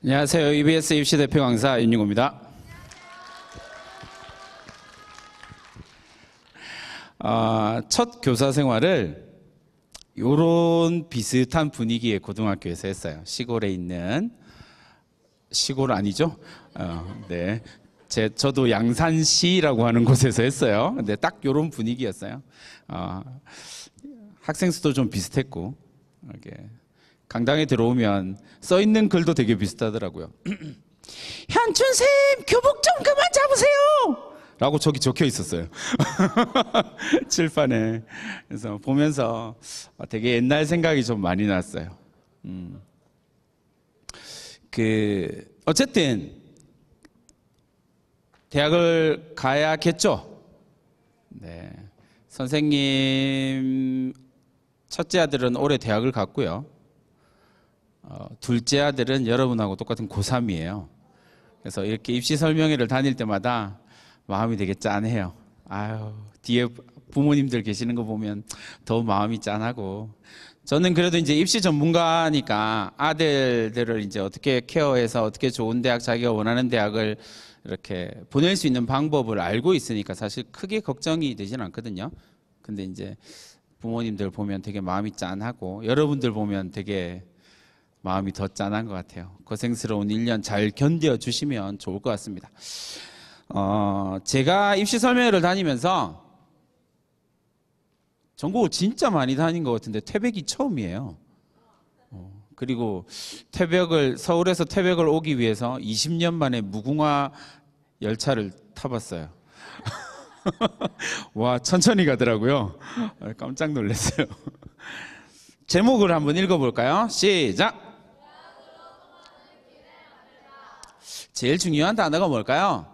안녕하세요. EBS 입시 대표 강사 윤용호입니다. 첫 교사 생활을 요런 비슷한 분위기의 고등학교에서 했어요. 시골에 있는, 시골 아니죠? 네. 저도 양산시라고 하는 곳에서 했어요. 근데 딱 요런 분위기였어요. 학생 수도 좀 비슷했고, 이렇게 강당에 들어오면 써 있는 글도 되게 비슷하더라고요. 현춘쌤, 교복 좀 그만 잡으세요! 라고 저기 적혀 있었어요. 칠판에. 그래서 보면서 되게 옛날 생각이 좀 많이 났어요. 어쨌든, 대학을 가야겠죠? 네. 선생님, 첫째 아들은 올해 대학을 갔고요. 둘째 아들은 여러분하고 똑같은 고3이에요. 그래서 이렇게 입시 설명회를 다닐 때마다 마음이 되게 짠해요. 아유, 뒤에 부모님들 계시는 거 보면 더 마음이 짠하고. 저는 그래도 이제 입시 전문가니까 아들들을 이제 어떻게 케어해서 어떻게 좋은 대학, 자기가 원하는 대학을 이렇게 보낼 수 있는 방법을 알고 있으니까 사실 크게 걱정이 되진 않거든요. 근데 이제 부모님들 보면 되게 마음이 짠하고, 여러분들 보면 되게 마음이 더 짠한 것 같아요. 고생스러운 1년 잘 견뎌주시면 좋을 것 같습니다. 제가 입시 설명회를 다니면서 전국을 진짜 많이 다닌 것 같은데 태백이 처음이에요. 그리고 서울에서 태백을 오기 위해서 20년 만에 무궁화 열차를 타봤어요. 와, 천천히 가더라고요. 깜짝 놀랐어요. 제목을 한번 읽어볼까요? 시작! 제일 중요한 단어가 뭘까요?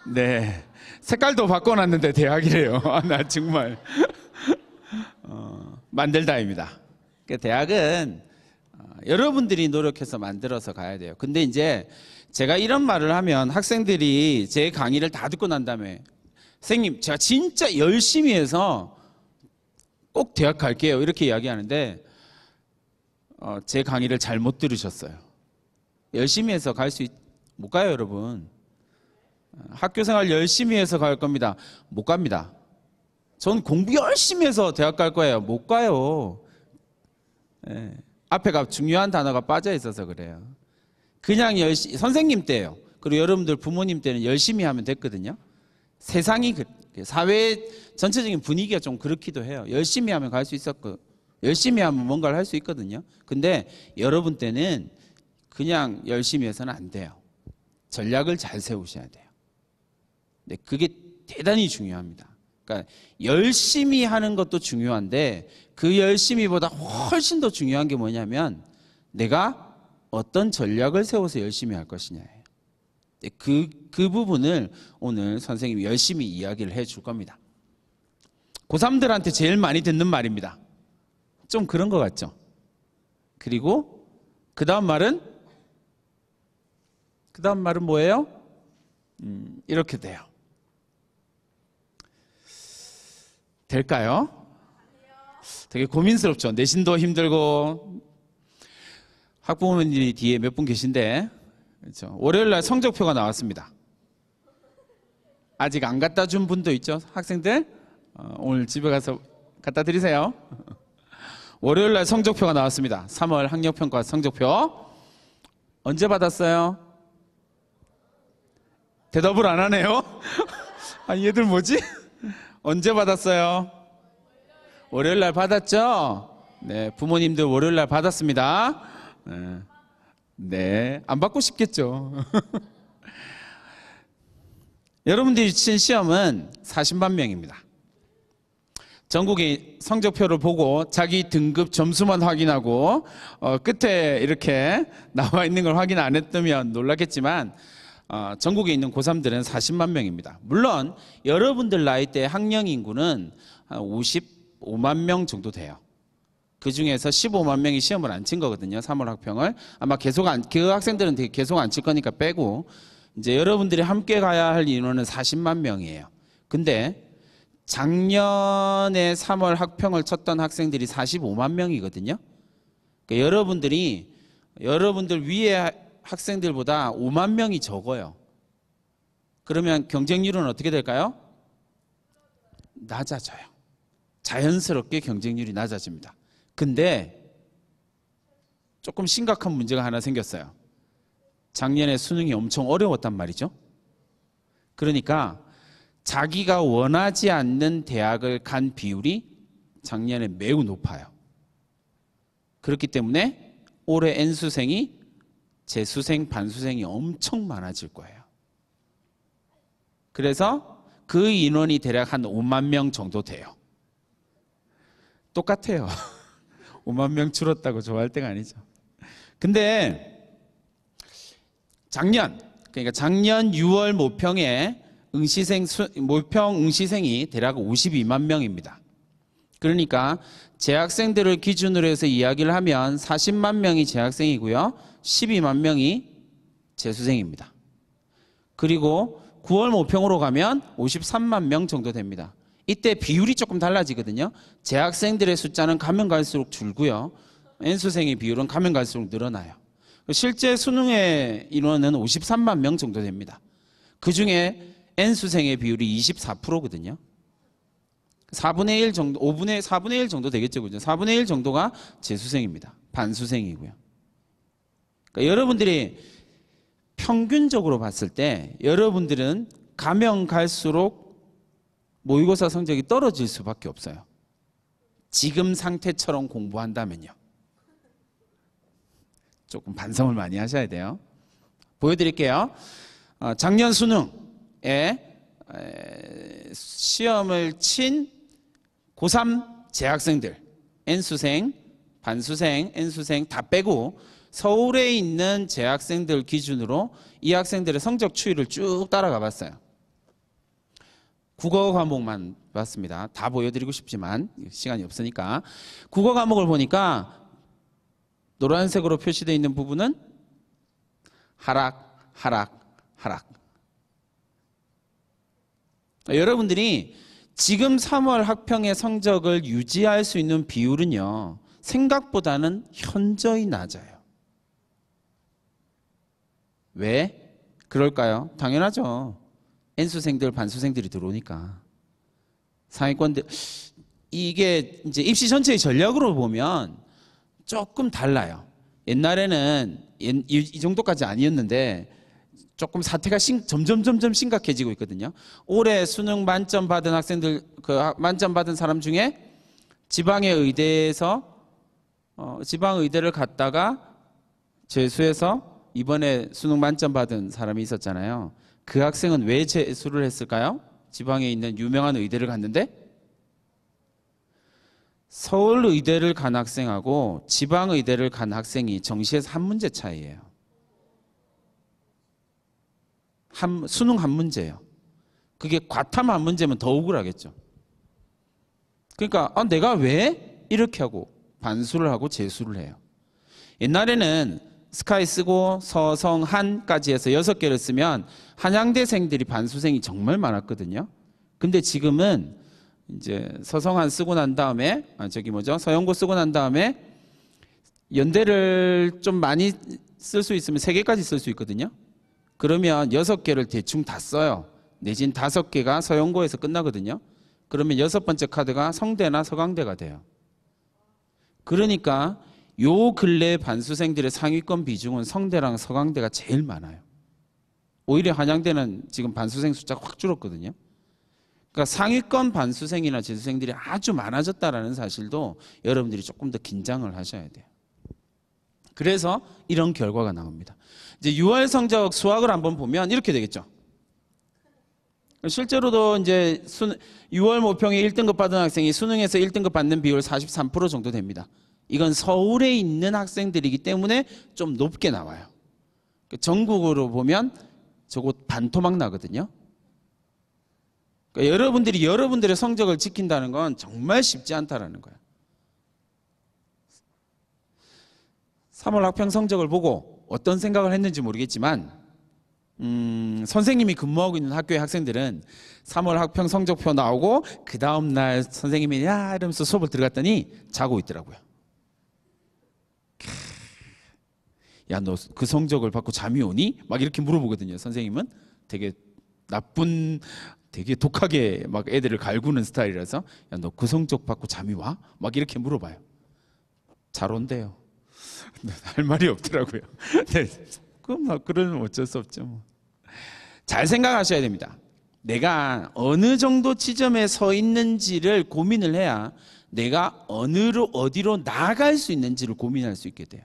네. 색깔도 바꿔놨는데 대학이래요. 나 정말. 만들다입니다. 대학은 여러분들이 노력해서 만들어서 가야 돼요. 근데 이제 제가 이런 말을 하면 학생들이 제 강의를 다 듣고 난 다음에 선생님, 제가 진짜 열심히 해서 꼭 대학 갈게요. 이렇게 이야기하는데 제 강의를 잘못 들으셨어요. 열심히 해서 못 가요, 여러분. 학교 생활 열심히 해서 갈 겁니다. 못 갑니다. 전 공부 열심히 해서 대학 갈 거예요. 못 가요. 네. 앞에가 중요한 단어가 빠져 있어서 그래요. 그냥 선생님 때예요. 그리고 여러분들 부모님 때는 열심히 하면 됐거든요. 세상이 사회 전체적인 분위기가 좀 그렇기도 해요. 열심히 하면 갈 수 있었고, 열심히 하면 뭔가를 할 수 있거든요. 근데 여러분 때는 그냥 열심히 해서는 안 돼요. 전략을 잘 세우셔야 돼요. 네, 그게 대단히 중요합니다. 그러니까 열심히 하는 것도 중요한데 그 열심히보다 훨씬 더 중요한 게 뭐냐면 내가 어떤 전략을 세워서 열심히 할 것이냐예요. 네, 그 부분을 오늘 선생님이 열심히 이야기를 해줄 겁니다. 고3들한테 제일 많이 듣는 말입니다. 좀 그런 것 같죠? 그리고 그 다음 말은 뭐예요? 이렇게 돼요. 될까요? 되게 고민스럽죠. 내신도 힘들고 학부모님이 뒤에 몇 분 계신데, 그렇죠? 월요일 날 성적표가 나왔습니다. 아직 안 갖다 준 분도 있죠, 학생들? 오늘 집에 가서 갖다 드리세요. 월요일 날 성적표가 나왔습니다. 3월 학력평가 성적표. 언제 받았어요? 대답을 안 하네요. 얘들 뭐지? 언제 받았어요? 월요일 날 받았죠? 네, 부모님들 월요일 날 받았습니다. 네, 안 받고 싶겠죠. 여러분들이 친 시험은 40만 명입니다. 전국의 성적표를 보고 자기 등급 점수만 확인하고 끝에 이렇게 나와 있는 걸 확인 안 했다면 놀랐겠지만 전국에 있는 고3들은 40만 명입니다. 물론 여러분들 나이대 학령 인구는 한 55만 명 정도 돼요. 그 중에서 15만 명이 시험을 안 친 거거든요. 3월 학평을. 아마 그 학생들은 되게 계속 안 칠 거니까 빼고, 이제 여러분들이 함께 가야 할 인원은 40만 명이에요. 근데 작년에 3월 학평을 쳤던 학생들이 45만 명이거든요. 그러니까 여러분들이 여러분들 위에 학생들보다 5만 명이 적어요. 그러면 경쟁률은 어떻게 될까요? 낮아져요. 자연스럽게 경쟁률이 낮아집니다. 근데 조금 심각한 문제가 하나 생겼어요. 작년에 수능이 엄청 어려웠단 말이죠. 그러니까 자기가 원하지 않는 대학을 간 비율이 작년에 매우 높아요. 그렇기 때문에 올해 N수생이 재수생, 반수생이 엄청 많아질 거예요. 그래서 그 인원이 대략 한 5만 명 정도 돼요. 똑같아요. 5만 명 줄었다고 좋아할 때가 아니죠. 근데 작년 6월 모평에 모평 응시생이 대략 52만 명입니다. 그러니까 재학생들을 기준으로 해서 이야기를 하면 40만 명이 재학생이고요. 12만 명이 재수생입니다. 그리고 9월 모평으로 가면 53만 명 정도 됩니다. 이때 비율이 조금 달라지거든요. 재학생들의 숫자는 가면 갈수록 줄고요. N수생의 비율은 가면 갈수록 늘어나요. 실제 수능의 인원은 53만 명 정도 됩니다. 그중에 N수생의 비율이 24%거든요. 4분의 1 정도, 4분의 1 정도 되겠죠. 그죠? 4분의 1 정도가 재수생입니다. 반수생이고요. 그러니까 여러분들이 평균적으로 봤을 때 여러분들은 가면 갈수록 모의고사 성적이 떨어질 수밖에 없어요. 지금 상태처럼 공부한다면요. 조금 반성을 많이 하셔야 돼요. 보여드릴게요. 작년 수능에 시험을 친 고3 재학생들, N수생, 반수생, N수생 다 빼고 서울에 있는 재학생들 기준으로 이 학생들의 성적 추이를 쭉 따라가 봤어요. 국어 과목만 봤습니다. 다 보여드리고 싶지만 시간이 없으니까. 국어 과목을 보니까 노란색으로 표시되어 있는 부분은 하락, 하락, 하락. 여러분들이 지금 3월 학평의 성적을 유지할 수 있는 비율은요, 생각보다는 현저히 낮아요. 왜? 그럴까요? 당연하죠. N수생들, 반수생들이 들어오니까. 상위권들, 이게 이제 입시 전체의 전략으로 보면 조금 달라요. 옛날에는 이 정도까지 아니었는데 조금 사태가 점점 심각해지고 있거든요. 올해 수능 만점 받은 학생들, 만점 받은 사람 중에 지방의 의대에서 지방 의대를 갔다가 재수해서 이번에 수능 만점 받은 사람이 있었잖아요. 그 학생은 왜 재수를 했을까요? 지방에 있는 유명한 의대를 갔는데 서울 의대를 간 학생하고 지방 의대를 간 학생이 정시에서 한 문제 차이예요. 수능 한 문제예요. 그게 과탐 한 문제면 더 억울하겠죠. 그러니까 내가 왜 이렇게 하고 반수를 하고 재수를 해요. 옛날에는 스카이 쓰고 서성 한까지 해서 6개를 쓰면 한양대생들이 반수생이 정말 많았거든요. 근데 지금은 이제 서성한 쓰고 난 다음에 서영고 쓰고 난 다음에 연대를 좀 많이 쓸 수 있으면 3개까지 쓸 수 있거든요. 그러면 6개를 대충 다 써요. 내진 5개가 서영고에서 끝나거든요. 그러면 6번째 카드가 성대나 서강대가 돼요. 그러니까 요 근래 반수생들의 상위권 비중은 성대랑 서강대가 제일 많아요. 오히려 한양대는 지금 반수생 숫자가 확 줄었거든요. 그러니까 상위권 반수생이나 재수생들이 아주 많아졌다는 사실도 여러분들이 조금 더 긴장을 하셔야 돼요. 그래서 이런 결과가 나옵니다. 이제 6월 성적 수학을 한번 보면 이렇게 되겠죠. 실제로도 이제 6월 모평에 1등급 받은 학생이 수능에서 1등급 받는 비율 43% 정도 됩니다. 이건 서울에 있는 학생들이기 때문에 좀 높게 나와요. 전국으로 보면 저거 반토막 나거든요. 그러니까 여러분들이 여러분들의 성적을 지킨다는 건 정말 쉽지 않다라는 거예요. 3월 학평 성적을 보고 어떤 생각을 했는지 모르겠지만 선생님이 근무하고 있는 학교의 학생들은 3월 학평 성적표 나오고 그 다음날 선생님이 야 이러면서 수업을 들어갔더니 자고 있더라고요. 야, 너 그 성적을 받고 잠이 오니? 막 이렇게 물어보거든요. 선생님은 되게 나쁜, 되게 독하게 막 애들을 갈구는 스타일이라서 야, 너 그 성적 받고 잠이 와? 막 이렇게 물어봐요. 잘 온대요. 할 말이 없더라고요. 네, 그러면 어쩔 수 없죠. 뭐. 잘 생각하셔야 됩니다. 내가 어느 정도 지점에 서 있는지를 고민을 해야 내가 어디로 나아갈 수 있는지를 고민할 수 있게 돼요.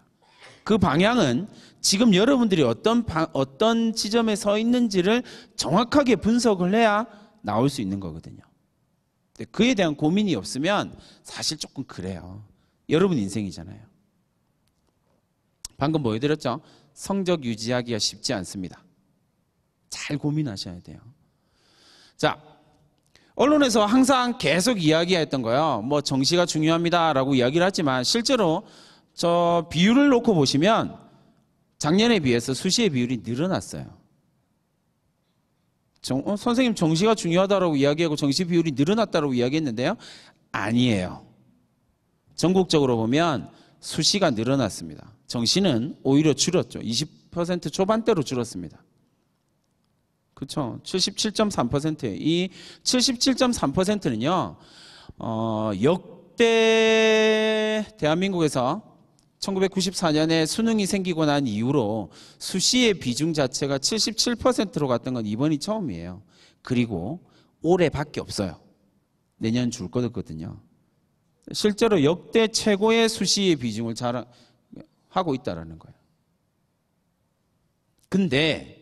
그 방향은 지금 여러분들이 어떤 지점에 서 있는지를 정확하게 분석을 해야 나올 수 있는 거거든요. 그에 대한 고민이 없으면 사실 조금 그래요. 여러분 인생이잖아요. 방금 보여드렸죠? 성적 유지하기가 쉽지 않습니다. 잘 고민하셔야 돼요. 자, 언론에서 항상 계속 이야기했던 거요. 뭐 정시가 중요합니다라고 이야기를 하지만 실제로 저 비율을 놓고 보시면 작년에 비해서 수시의 비율이 늘어났어요. 선생님 정시가 중요하다고 이야기하고 정시 비율이 늘어났다고 이야기했는데요. 아니에요. 전국적으로 보면 수시가 늘어났습니다. 정시는 오히려 줄었죠. 20% 초반대로 줄었습니다. 그렇죠. 77.3%. 이 77.3%는요. 역대 대한민국에서 1994년에 수능이 생기고 난 이후로 수시의 비중 자체가 77%로 갔던 건 이번이 처음이에요. 그리고 올해밖에 없어요. 내년 줄 거거든요. 실제로 역대 최고의 수시의 비중을 하고 있다는 거예요. 근데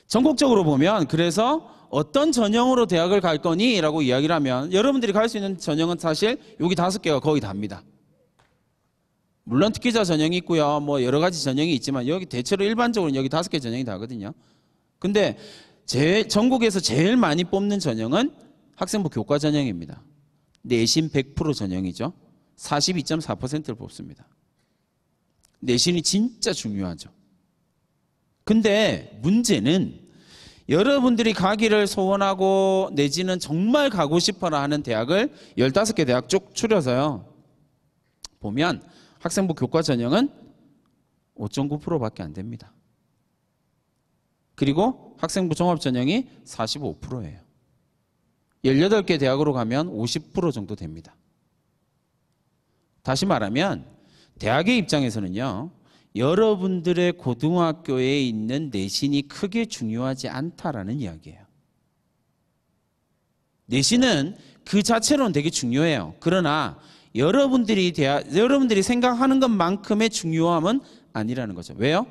전국적으로 보면 그래서 어떤 전형으로 대학을 갈 거니? 라고 이야기를 하면 여러분들이 갈 수 있는 전형은 사실 여기 5개가 거의 답니다. 물론 특기자 전형이 있고요. 뭐 여러 가지 전형이 있지만 여기 대체로 일반적으로 여기 5개 전형이 다거든요. 근데 전국에서 제일 많이 뽑는 전형은 학생부 교과 전형입니다. 내신 100% 전형이죠. 42.4%를 뽑습니다. 내신이 진짜 중요하죠. 근데 문제는 여러분들이 가기를 소원하고 내지는 정말 가고 싶어라 하는 대학을 15개 대학 쭉 추려서요. 보면 학생부 교과 전형은 5.9%밖에 안 됩니다. 그리고 학생부 종합 전형이 45%예요. 18개 대학으로 가면 50% 정도 됩니다. 다시 말하면 대학의 입장에서는요. 여러분들의 고등학교에 있는 내신이 크게 중요하지 않다라는 이야기예요. 내신은 그 자체로는 되게 중요해요. 그러나 여러분들이 생각하는 것만큼의 중요함은 아니라는 거죠. 왜요?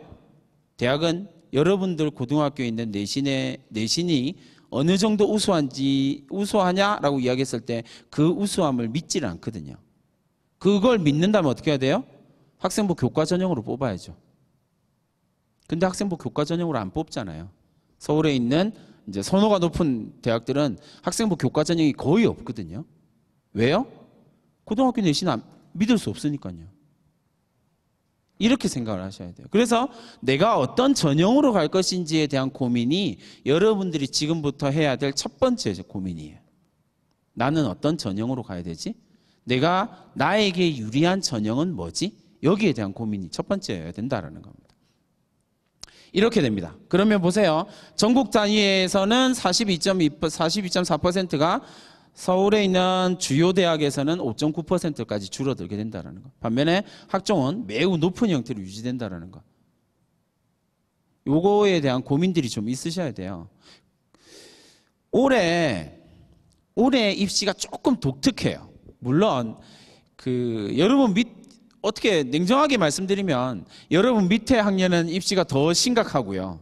대학은 여러분들 고등학교에 있는 내신이 어느 정도 우수하냐라고 이야기했을 때 그 우수함을 믿지를 않거든요. 그걸 믿는다면 어떻게 해야 돼요? 학생부 교과 전형으로 뽑아야죠. 근데 학생부 교과 전형으로 안 뽑잖아요. 서울에 있는 이제 선호가 높은 대학들은 학생부 교과 전형이 거의 없거든요. 왜요? 고등학교 내신 믿을 수 없으니까요. 이렇게 생각을 하셔야 돼요. 그래서 내가 어떤 전형으로 갈 것인지에 대한 고민이 여러분들이 지금부터 해야 될 첫 번째 고민이에요. 나는 어떤 전형으로 가야 되지? 나에게 유리한 전형은 뭐지? 여기에 대한 고민이 첫 번째여야 된다는 겁니다. 이렇게 됩니다. 그러면 보세요. 전국 단위에서는 42.4%가 서울에 있는 주요 대학에서는 5.9%까지 줄어들게 된다는 것. 반면에 학종은 매우 높은 형태로 유지된다는 것. 요거에 대한 고민들이 좀 있으셔야 돼요. 올해 입시가 조금 독특해요. 물론 여러분 어떻게 냉정하게 말씀드리면 여러분 밑에 학년은 입시가 더 심각하고요.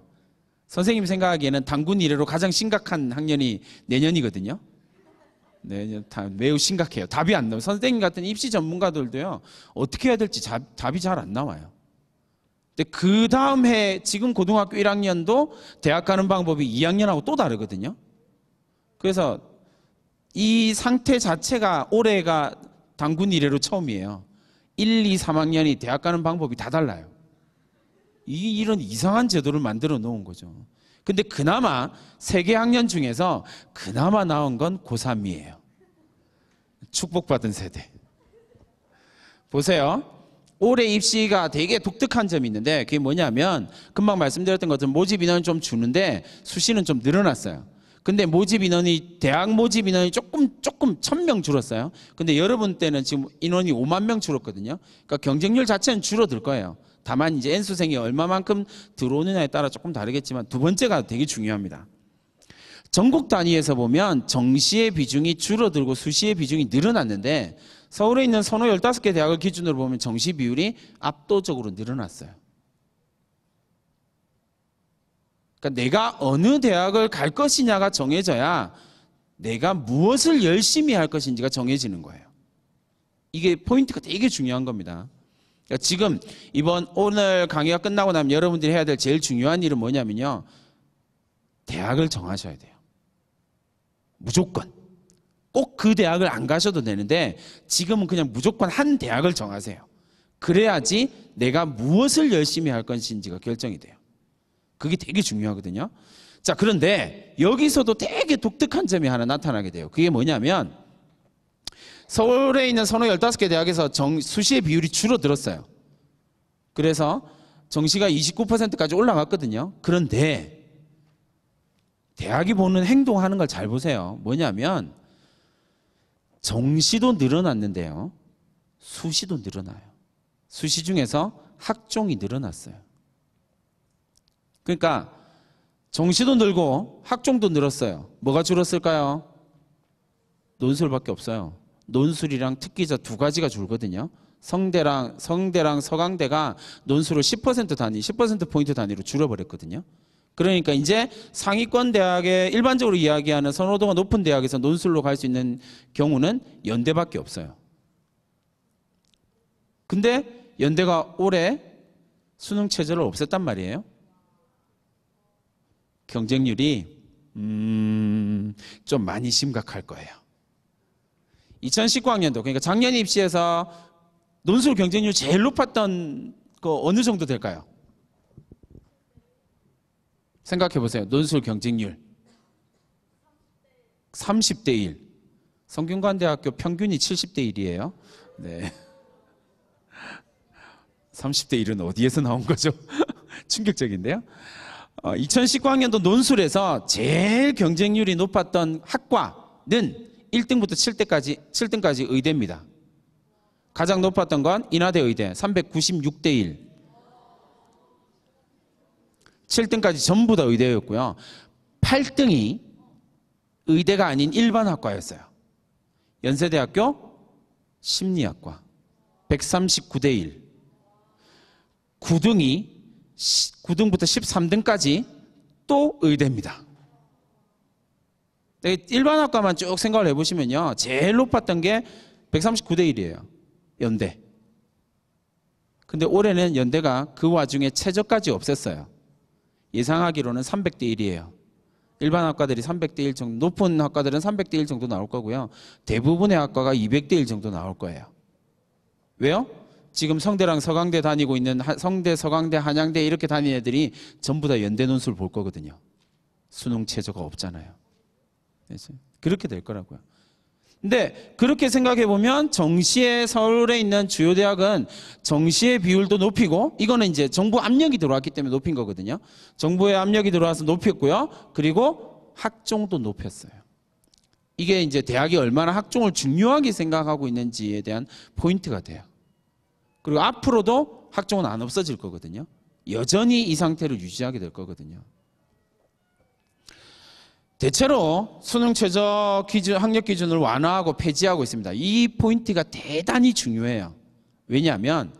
선생님 생각하기에는 단군 이래로 가장 심각한 학년이 내년이거든요. 내년 매우 심각해요. 답이 안 나와요. 선생님 같은 입시 전문가들도요. 어떻게 해야 될지 답이 잘 안 나와요. 근데 그 다음 해 지금 고등학교 1학년도 대학 가는 방법이 2학년하고 또 다르거든요. 그래서 이 상태 자체가 올해가 단군 이래로 처음이에요. 1, 2, 3학년이 대학 가는 방법이 다 달라요. 이런 이상한 제도를 만들어 놓은 거죠. 근데 그나마 3개 학년 중에서 그나마 나온 건 고3이에요. 축복받은 세대. 보세요. 올해 입시가 되게 독특한 점이 있는데 그게 뭐냐면 금방 말씀드렸던 것처럼 모집 인원은 좀 주는데 수시는 좀 늘어났어요. 근데 모집 인원이 대학 모집 인원이 조금 1,000명 줄었어요. 근데 여러분 때는 지금 인원이 5만 명 줄었거든요. 그러니까 경쟁률 자체는 줄어들 거예요. 다만 이제 N수생이 얼마만큼 들어오느냐에 따라 조금 다르겠지만 두 번째가 되게 중요합니다. 전국 단위에서 보면 정시의 비중이 줄어들고 수시의 비중이 늘어났는데 서울에 있는 선호 15개 대학을 기준으로 보면 정시 비율이 압도적으로 늘어났어요. 그러니까 내가 어느 대학을 갈 것이냐가 정해져야 내가 무엇을 열심히 할 것인지가 정해지는 거예요. 이게 포인트가 되게 중요한 겁니다. 그러니까 지금 오늘 강의가 끝나고 나면 여러분들이 해야 될 제일 중요한 일은 뭐냐면요. 대학을 정하셔야 돼요. 무조건. 꼭 그 대학을 안 가셔도 되는데 지금은 그냥 무조건 한 대학을 정하세요. 그래야지 내가 무엇을 열심히 할 것인지가 결정이 돼요. 그게 되게 중요하거든요. 자, 그런데 여기서도 되게 독특한 점이 하나 나타나게 돼요. 그게 뭐냐면 서울에 있는 선호 15개 대학에서 수시의 비율이 줄어들었어요. 그래서 정시가 29%까지 올라갔거든요. 그런데 대학이 보는 행동하는 걸 잘 보세요. 뭐냐면 정시도 늘어났는데요. 수시도 늘어나요. 수시 중에서 학종이 늘어났어요. 그러니까 정시도 늘고 학종도 늘었어요. 뭐가 줄었을까요? 논술밖에 없어요. 논술이랑 특기자 두 가지가 줄거든요. 성대랑 서강대가 논술을 10% 단위, 10%포인트 단위로 줄여버렸거든요. 그러니까 이제 상위권 대학에 일반적으로 이야기하는 선호도가 높은 대학에서 논술로 갈 수 있는 경우는 연대밖에 없어요. 근데 연대가 올해 수능 체제를 없앴단 말이에요. 경쟁률이 좀 많이 심각할 거예요. 2019학년도 그러니까 작년 입시에서 논술 경쟁률 제일 높았던 거 어느 정도 될까요? 생각해 보세요. 논술 경쟁률 30대 1. 성균관대학교 평균이 70대 1이에요. 네. 30대 1은 어디에서 나온 거죠? 충격적인데요. 2019학년도 논술에서 제일 경쟁률이 높았던 학과는 1등부터 7등까지 의대입니다. 가장 높았던 건 인하대 의대 396대 1. 7등까지 전부 다 의대였고요. 8등이 의대가 아닌 일반 학과였어요. 연세대학교 심리학과 139대 1. 9등부터 13등까지 또 의대입니다. 일반 학과만 쭉 생각을 해보시면요. 제일 높았던 게 139대 1이에요. 연대. 근데 올해는 연대가 그 와중에 최저까지 없앴어요. 예상하기로는 300대 1이에요. 일반 학과들이 300대 1 정도, 높은 학과들은 300대 1 정도 나올 거고요. 대부분의 학과가 200대 1 정도 나올 거예요. 왜요? 지금 성대랑 서강대 다니고 있는 성대, 서강대, 한양대 이렇게 다니는 애들이 전부 다 연대 논술 볼 거거든요. 수능 최저가 없잖아요. 그래서 그렇게 될 거라고요. 근데 그렇게 생각해 보면 정시에 서울에 있는 주요 대학은 정시의 비율도 높이고 이거는 이제 정부 압력이 들어왔기 때문에 높인 거거든요. 정부의 압력이 들어와서 높였고요. 그리고 학종도 높였어요. 이게 이제 대학이 얼마나 학종을 중요하게 생각하고 있는지에 대한 포인트가 돼요. 그리고 앞으로도 학종은 안 없어질 거거든요. 여전히 이 상태를 유지하게 될 거거든요. 대체로 수능 최저 기준, 학력 기준을 완화하고 폐지하고 있습니다. 이 포인트가 대단히 중요해요. 왜냐하면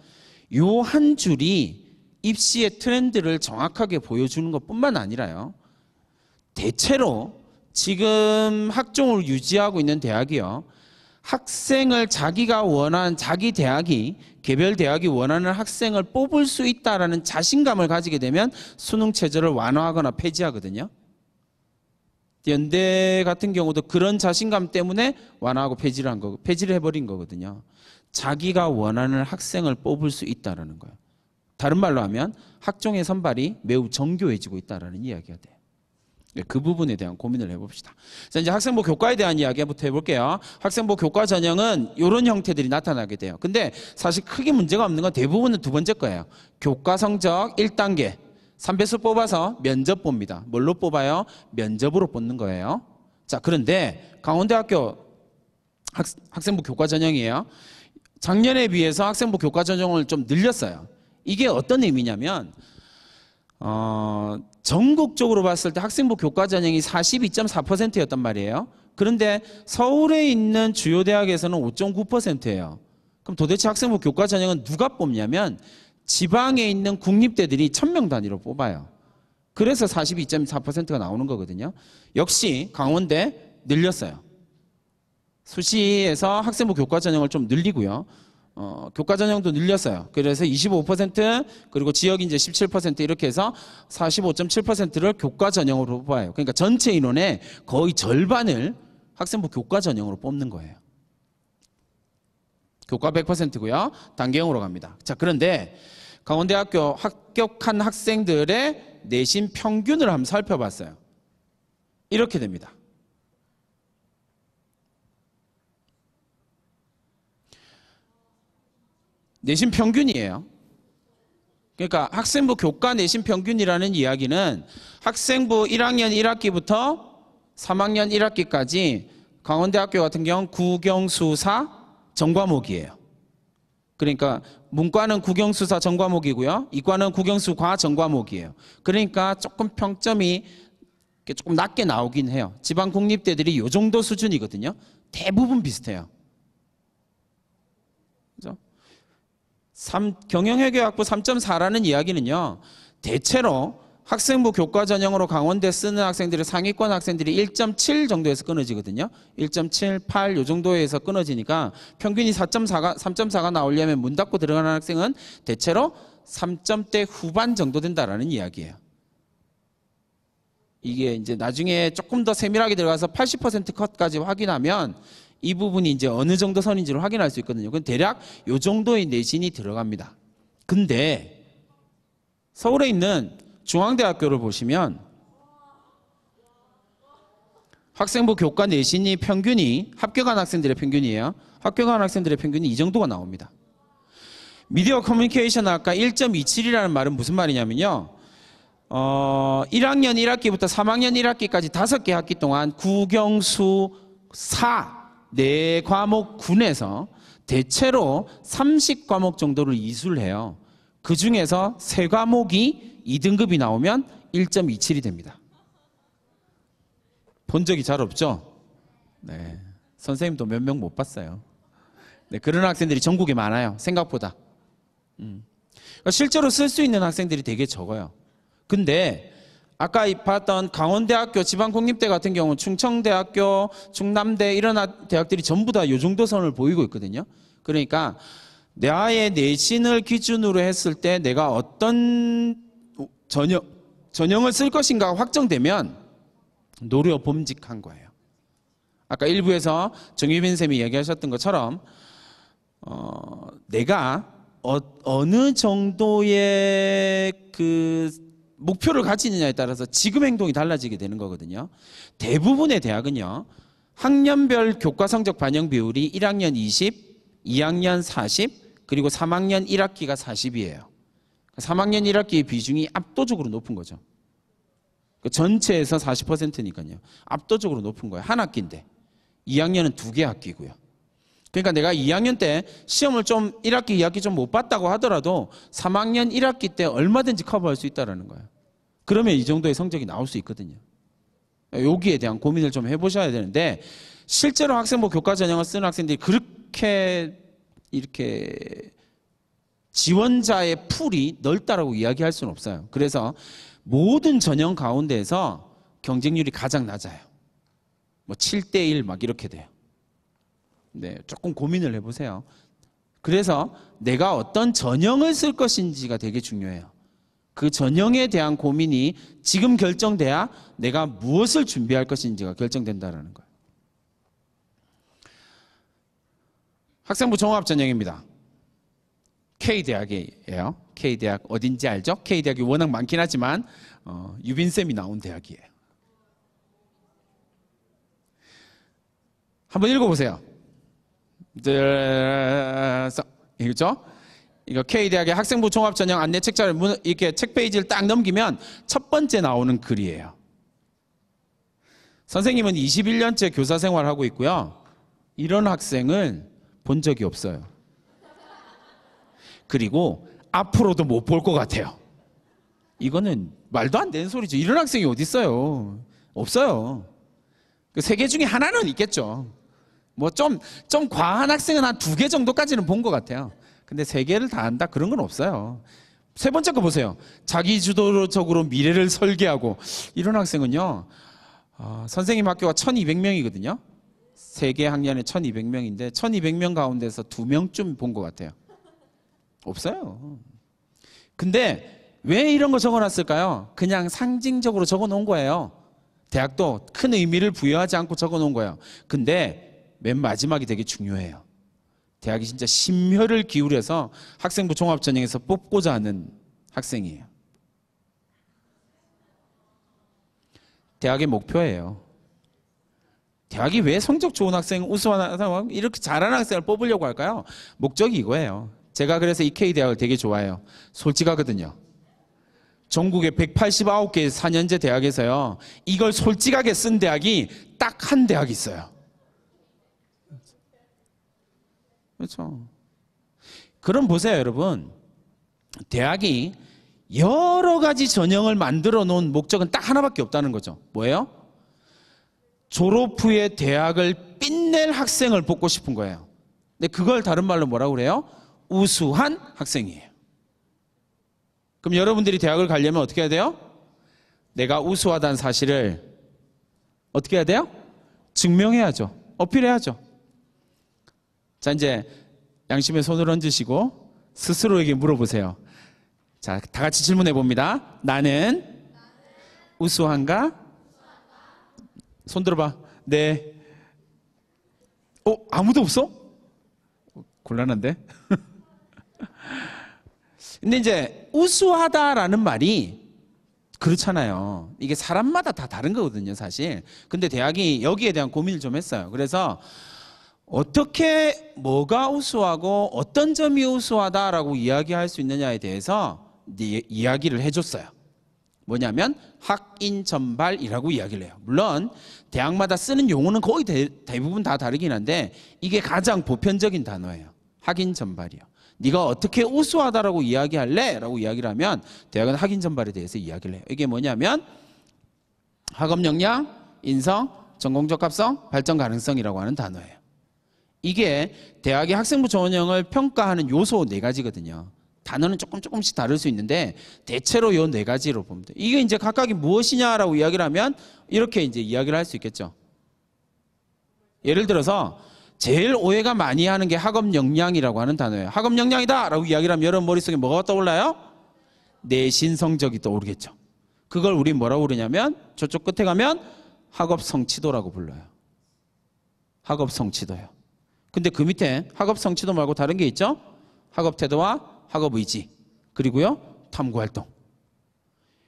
요 한 줄이 입시의 트렌드를 정확하게 보여주는 것뿐만 아니라요. 대체로 지금 학종을 유지하고 있는 대학이요. 학생을 자기가 원하는 자기 대학이 개별 대학이 원하는 학생을 뽑을 수 있다라는 자신감을 가지게 되면 수능 체제를 완화하거나 폐지하거든요. 연대 같은 경우도 그런 자신감 때문에 완화하고 폐지를 해버린 거거든요. 자기가 원하는 학생을 뽑을 수 있다라는 거예요. 다른 말로 하면 학종의 선발이 매우 정교해지고 있다라는 이야기가 돼요. 네, 그 부분에 대한 고민을 해봅시다. 자, 이제 학생부 교과에 대한 이야기부터 해볼게요. 학생부 교과 전형은 이런 형태들이 나타나게 돼요. 근데 사실 크게 문제가 없는 건 대부분은 두 번째 거예요. 교과 성적 1단계 3배수 뽑아서 면접 봅니다. 뭘로 뽑아요? 면접으로 뽑는 거예요. 자, 그런데 강원대학교 학생부 교과 전형이에요. 작년에 비해서 학생부 교과 전형을 좀 늘렸어요. 이게 어떤 의미냐면 전국적으로 봤을 때 학생부 교과 전형이 42.4%였단 말이에요. 그런데 서울에 있는 주요 대학에서는 5.9%예요. 그럼 도대체 학생부 교과 전형은 누가 뽑냐면 지방에 있는 국립대들이 1000명 단위로 뽑아요. 그래서 42.4%가 나오는 거거든요. 역시 강원대 늘렸어요. 수시에서 학생부 교과 전형을 좀 늘리고요. 교과 전형도 늘렸어요. 그래서 25% 그리고 지역 인재 17% 이렇게 해서 45.7%를 교과 전형으로 뽑아요. 그러니까 전체 인원의 거의 절반을 학생부 교과 전형으로 뽑는 거예요. 교과 100%고요. 단계형으로 갑니다. 자, 그런데 강원대학교 합격한 학생들의 내신 평균을 한번 살펴봤어요. 이렇게 됩니다. 내신 평균이에요. 그러니까 학생부 교과 내신 평균이라는 이야기는 학생부 1학년 1학기부터 3학년 1학기까지 강원대학교 같은 경우는 국영수사 전과목이에요. 그러니까 문과는 국영수사 전과목이고요. 이과는 국영수과 전과목이에요. 그러니까 조금 평점이 조금 낮게 나오긴 해요. 지방 국립대들이 이 정도 수준이거든요. 대부분 비슷해요. 그죠? 경영회계학부 3.4라는 이야기는요, 대체로 학생부 교과 전형으로 강원대 쓰는 학생들의 상위권 학생들이 1.7 정도에서 끊어지거든요. 1.7, 8 요 정도에서 끊어지니까 평균이 3.4가 나오려면 문 닫고 들어가는 학생은 대체로 3점대 후반 정도 된다라는 이야기예요. 이게 이제 나중에 조금 더 세밀하게 들어가서 80% 컷까지 확인하면 이 부분이 이제 어느 정도 선인지를 확인할 수 있거든요. 그건 대략 요 정도의 내신이 들어갑니다. 근데 서울에 있는 중앙대학교를 보시면 학생부 교과 내신이 평균이 합격한 학생들의 평균이에요. 합격한 학생들의 평균이 이 정도가 나옵니다. 미디어 커뮤니케이션 학과 1.27이라는 말은 무슨 말이냐면요. 1학년 1학기부터 3학년 1학기까지 5개 학기 동안 국영수 4과목 군에서 대체로 30과목 정도를 이수를 해요. 그 중에서 3과목이 2등급이 나오면 1.27이 됩니다. 본 적이 잘 없죠? 네. 선생님도 몇 명 못 봤어요. 네, 그런 학생들이 전국에 많아요. 생각보다. 실제로 쓸 수 있는 학생들이 되게 적어요. 근데 아까 봤던 강원대학교 지방국립대 같은 경우는 충청대학교, 충남대 이런 대학들이 전부 다 이 정도 선을 보이고 있거든요. 그러니까 나의 내신을 기준으로 했을 때 내가 어떤 전형을 쓸 것인가 확정되면 노려 범직한 거예요. 아까 일부에서 정유빈 쌤이 얘기하셨던 것처럼 내가 어느 정도의 그 목표를 가지느냐에 따라서 지금 행동이 달라지게 되는 거거든요. 대부분의 대학은요, 학년별 교과 성적 반영 비율이 1학년 20, 2학년 40, 그리고 3학년 1학기가 40이에요. 3학년 1학기의 비중이 압도적으로 높은 거죠. 전체에서 40%니까요. 압도적으로 높은 거예요. 한 학기인데. 2학년은 2개 학기고요. 그러니까 내가 2학년 때 시험을 좀 1학기, 2학기 좀 못 봤다고 하더라도 3학년 1학기 때 얼마든지 커버할 수 있다는 거예요. 그러면 이 정도의 성적이 나올 수 있거든요. 여기에 대한 고민을 좀 해보셔야 되는데 실제로 학생부 교과 전형을 쓰는 학생들이 그렇게 이렇게 지원자의 풀이 넓다라고 이야기할 수는 없어요. 그래서 모든 전형 가운데에서 경쟁률이 가장 낮아요. 뭐 7대1 막 이렇게 돼요. 네, 조금 고민을 해보세요. 그래서 내가 어떤 전형을 쓸 것인지가 되게 중요해요. 그 전형에 대한 고민이 지금 결정돼야 내가 무엇을 준비할 것인지가 결정된다는 거예요. 학생부 종합전형입니다. K대학이에요. K대학 어딘지 알죠? K대학이 워낙 많긴 하지만 유빈쌤이 나온 대학이에요. 한번 읽어보세요. 이거죠? 이거 K대학의 학생부 종합전형 안내 책자를 이렇게 책 페이지를 딱 넘기면 첫 번째 나오는 글이에요. 선생님은 21년째 교사 생활하고 있고요. 이런 학생을 본 적이 없어요. 그리고 앞으로도 못 볼 것 같아요. 이거는 말도 안 되는 소리죠. 이런 학생이 어디 있어요? 없어요. 그 세 개 중에 하나는 있겠죠. 뭐 좀 과한 학생은 한 2개 정도까지는 본 것 같아요. 근데 3개를 다 안다 그런 건 없어요. 세 번째 거 보세요. 자기주도적으로 미래를 설계하고 이런 학생은요. 선생님 학교가 1200명이거든요. 3개 학년에 1200명인데 1200명 가운데서 2명쯤 본 것 같아요. 없어요. 근데 왜 이런 거 적어놨을까요? 그냥 상징적으로 적어놓은 거예요. 대학도 큰 의미를 부여하지 않고 적어놓은 거예요. 근데 맨 마지막이 되게 중요해요. 대학이 진짜 심혈을 기울여서 학생부 종합전형에서 뽑고자 하는 학생이에요. 대학의 목표예요. 대학이 왜 성적 좋은 학생, 우수한 학생, 이렇게 잘하는 학생을 뽑으려고 할까요? 목적이 이거예요. 제가 그래서 이 K대학을 되게 좋아해요. 솔직하거든요. 전국에 189개 4년제 대학에서요. 이걸 솔직하게 쓴 대학이 딱 한 대학이 있어요. 그렇죠. 그럼 보세요, 여러분. 대학이 여러 가지 전형을 만들어 놓은 목적은 딱 하나밖에 없다는 거죠. 뭐예요? 졸업 후에 대학을 빛낼 학생을 뽑고 싶은 거예요. 근데 그걸 다른 말로 뭐라고 그래요? 우수한 학생이에요. 그럼 여러분들이 대학을 가려면 어떻게 해야 돼요? 내가 우수하다는 사실을 어떻게 해야 돼요? 증명해야죠. 어필해야죠. 자, 이제 양심의 손을 얹으시고 스스로에게 물어보세요. 자, 다 같이 질문해 봅니다. 나는 우수한가? 손 들어봐. 네. 아무도 없어? 곤란한데? 근데 이제 우수하다라는 말이 그렇잖아요. 이게 사람마다 다 다른 거거든요, 사실. 근데 대학이 여기에 대한 고민을 좀 했어요. 그래서 어떻게 뭐가 우수하고 어떤 점이 우수하다라고 이야기할 수 있느냐에 대해서 이야기를 해줬어요. 뭐냐면 학인전발이라고 이야기를 해요. 물론 대학마다 쓰는 용어는 거의 대부분 다 다르긴 한데 이게 가장 보편적인 단어예요. 학인전발이요. 네가 어떻게 우수하다라고 이야기할래? 라고 이야기를 하면 대학은 학인전발에 대해서 이야기를 해요. 이게 뭐냐면 학업 역량, 인성, 전공적 합성, 발전 가능성이라고 하는 단어예요. 이게 대학의 학생부 전형을 평가하는 요소 4가지거든요. 단어는 조금씩 다를 수 있는데 대체로 요 4가지로 보면 돼요. 이게 이제 각각이 무엇이냐라고 이야기를 하면 이렇게 이제 이야기를 할 수 있겠죠. 예를 들어서 제일 오해가 많이 하는 게 학업 역량이라고 하는 단어예요. 학업 역량이다 라고 이야기를 하면 여러분 머릿속에 뭐가 떠올라요? 내신 성적이 떠오르겠죠. 그걸 우리 뭐라고 그러냐면 저쪽 끝에 가면 학업 성취도라고 불러요. 학업 성취도요. 근데 그 밑에 학업 성취도 말고 다른 게 있죠? 학업 태도와 학업 의지, 그리고요 탐구 활동.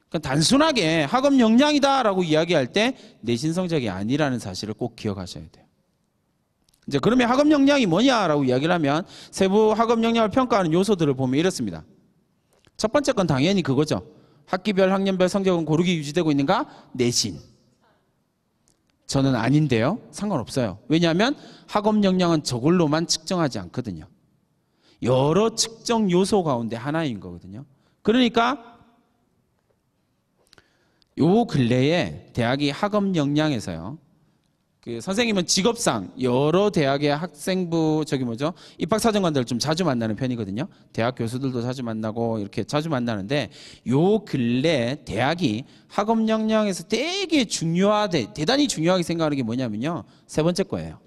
그러니까 단순하게 학업 역량이다라고 이야기할 때 내신 성적이 아니라는 사실을 꼭 기억하셔야 돼요. 이제 그러면 학업 역량이 뭐냐라고 이야기를 하면 세부 학업 역량을 평가하는 요소들을 보면 이렇습니다. 첫 번째 건 당연히 그거죠. 학기별, 학년별 성적은 고르게 유지되고 있는가? 내신. 저는 아닌데요. 상관없어요. 왜냐하면 학업 역량은 저걸로만 측정하지 않거든요. 여러 측정 요소 가운데 하나인 거거든요. 그러니까 요 근래에 대학이 학업 역량에서요. 그 선생님은 직업상 여러 대학의 학생부 입학사정관들을 좀 자주 만나는 편이거든요. 대학 교수들도 자주 만나고 이렇게 자주 만나는데 요 근래 대학이 학업 역량에서 되게 대단히 중요하게 생각하는 게 뭐냐면요. 세 번째 거예요.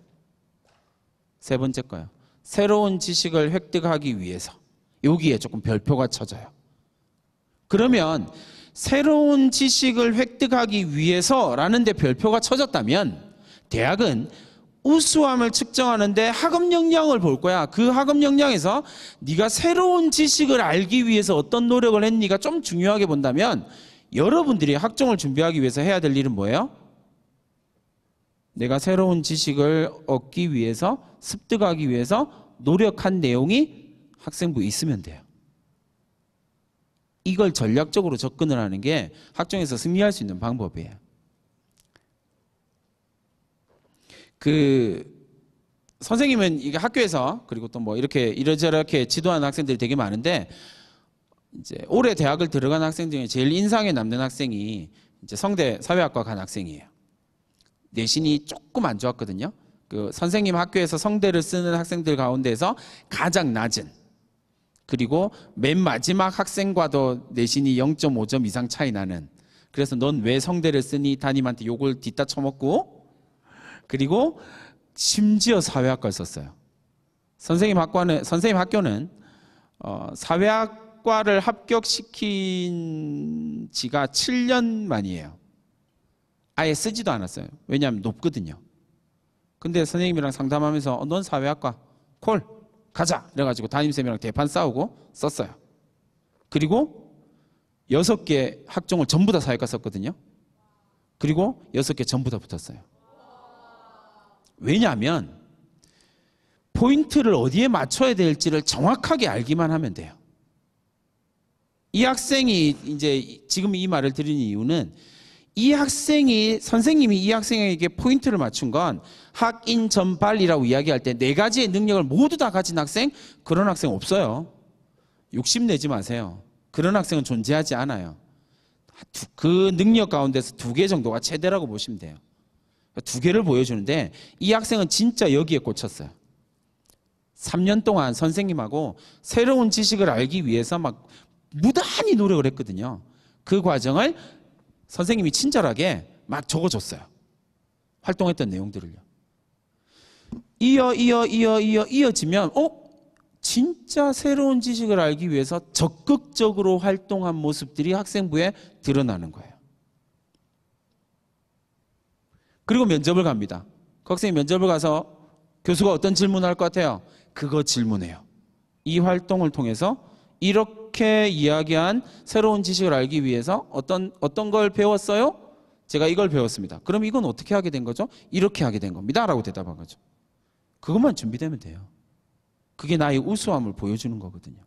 세 번째 거예요. 새로운 지식을 획득하기 위해서 여기에 조금 별표가 쳐져요. 그러면 새로운 지식을 획득하기 위해서라는 데 별표가 쳐졌다면 대학은 우수함을 측정하는데 학업 역량을 볼 거야. 그 학업 역량에서 네가 새로운 지식을 알기 위해서 어떤 노력을 했니가 좀 중요하게 본다면 여러분들이 학종을 준비하기 위해서 해야 될 일은 뭐예요? 내가 새로운 지식을 얻기 위해서, 습득하기 위해서 노력한 내용이 학생부에 있으면 돼요. 이걸 전략적으로 접근을 하는 게 학종에서 승리할 수 있는 방법이에요. 선생님은 이게 학교에서, 그리고 또 뭐 이렇게 이러저렇게 지도하는 학생들이 되게 많은데, 이제 올해 대학을 들어간 학생 중에 제일 인상에 남는 학생이 이제 성대 사회학과 간 학생이에요. 내신이 조금 안 좋았거든요. 그 선생님 학교에서 성대를 쓰는 학생들 가운데서 가장 낮은, 그리고 맨 마지막 학생과도 내신이 0.5점 이상 차이 나는, 그래서 넌 왜 성대를 쓰니? 담임한테 욕을 뒷다 쳐먹고, 그리고 심지어 사회학과를 썼어요. 선생님 학교는 사회학과를 합격시킨 지가 7년 만이에요. 아예 쓰지도 않았어요. 왜냐하면 높거든요. 근데 선생님이랑 상담하면서 넌 사회학과 콜 가자 그래가지고 담임쌤이랑 대판 싸우고 썼어요. 그리고 6개 학종을 전부 다 사회과 썼거든요. 그리고 6개 전부 다 붙었어요. 왜냐하면 포인트를 어디에 맞춰야 될지를 정확하게 알기만 하면 돼요. 이 학생이 이제 지금 이 말을 드리는 이유는, 선생님이 이 학생에게 포인트를 맞춘 건 학인전발이라고 이야기할 때 4가지의 능력을 모두 다 가진 학생, 그런 학생 없어요. 욕심내지 마세요. 그런 학생은 존재하지 않아요. 그 능력 가운데서 2개 정도가 최대라고 보시면 돼요. 2개를 보여주는데 이 학생은 진짜 여기에 꽂혔어요. 3년 동안 선생님하고 새로운 지식을 알기 위해서 막 무단히 노력을 했거든요. 그 과정을 선생님이 친절하게 막 적어줬어요. 활동했던 내용들을요. 이어지면 진짜 새로운 지식을 알기 위해서 적극적으로 활동한 모습들이 학생부에 드러나는 거예요. 그리고 면접을 갑니다. 그 학생이 면접을 가서 교수가 어떤 질문을 할 것 같아요? 그거 질문해요. 이 활동을 통해서 이렇게 이야기한 새로운 지식을 알기 위해서 어떤 걸 배웠어요? 제가 이걸 배웠습니다. 그럼 이건 어떻게 하게 된 거죠? 이렇게 하게 된 겁니다. 라고 대답한 거죠. 그것만 준비되면 돼요. 그게 나의 우수함을 보여주는 거거든요.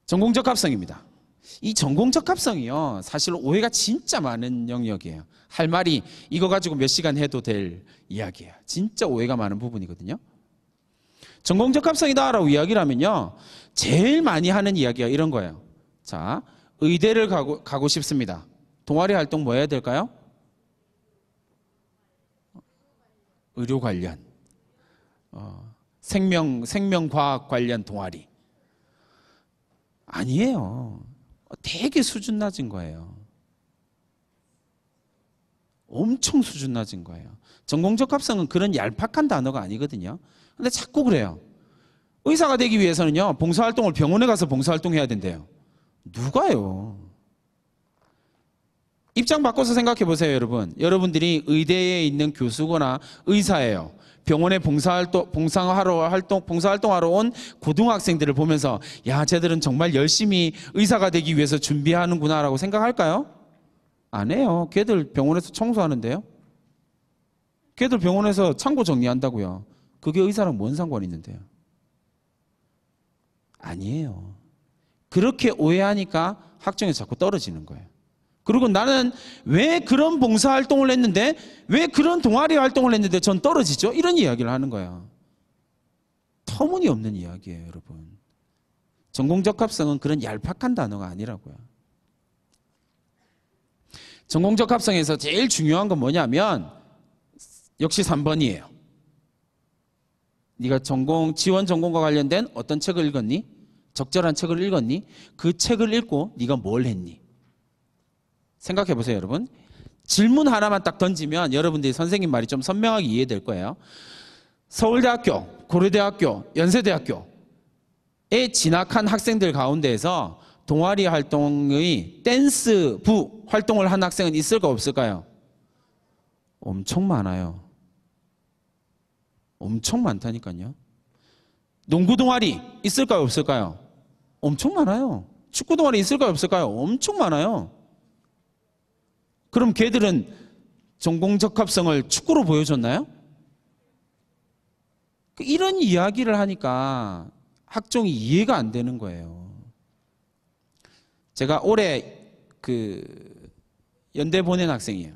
전공적 합성입니다. 이 전공적 합성이요, 사실 오해가 진짜 많은 영역이에요. 할 말이 이거 가지고 몇 시간 해도 될 이야기예요. 진짜 오해가 많은 부분이거든요. 전공적 합성이다라고 이야기를 하면요, 제일 많이 하는 이야기가 이런 거예요. 자, 의대를 가고 싶습니다. 동아리 활동 뭐 해야 될까요? 의료 관련, 생명과학 관련 동아리. 아니에요. 되게 수준 낮은 거예요. 엄청 수준 낮은 거예요. 전공적 합성은 그런 얄팍한 단어가 아니거든요. 근데 자꾸 그래요. 의사가 되기 위해서는요, 봉사활동을 병원에 가서 봉사활동해야 된대요. 누가요? 입장 바꿔서 생각해 보세요, 여러분. 여러분들이 의대에 있는 교수거나 의사예요. 병원에 봉사활동하러 온 고등학생들을 보면서 야, 쟤들은 정말 열심히 의사가 되기 위해서 준비하는구나 라고 생각할까요? 안 해요. 걔들 병원에서 청소하는데요. 걔들 병원에서 창고 정리한다고요. 그게 의사랑 뭔 상관이 있는데요? 아니에요. 그렇게 오해하니까 학종에서 자꾸 떨어지는 거예요. 그리고 나는 왜 그런 봉사활동을 했는데, 왜 그런 동아리 활동을 했는데 전 떨어지죠? 이런 이야기를 하는 거예요. 터무니없는 이야기예요, 여러분. 전공적 합성은 그런 얄팍한 단어가 아니라고요. 전공적 합성에서 제일 중요한 건 뭐냐면 역시 3번이에요. 네가 지원 전공과 관련된 어떤 책을 읽었니? 적절한 책을 읽었니? 그 책을 읽고 네가 뭘 했니? 생각해 보세요, 여러분. 질문 하나만 딱 던지면 여러분들이 선생님 말이 좀 선명하게 이해될 거예요. 서울대학교, 고려대학교, 연세대학교에 진학한 학생들 가운데에서 동아리 활동의 댄스부 활동을 한 학생은 있을까 없을까요? 엄청 많아요. 엄청 많다니까요. 농구 동아리 있을까요 없을까요? 엄청 많아요. 축구 동아리 있을까요 없을까요? 엄청 많아요. 그럼 걔들은 전공 적합성을 축구로 보여줬나요? 이런 이야기를 하니까 학종이 이해가 안 되는 거예요. 제가 올해 연대 보낸 학생이에요.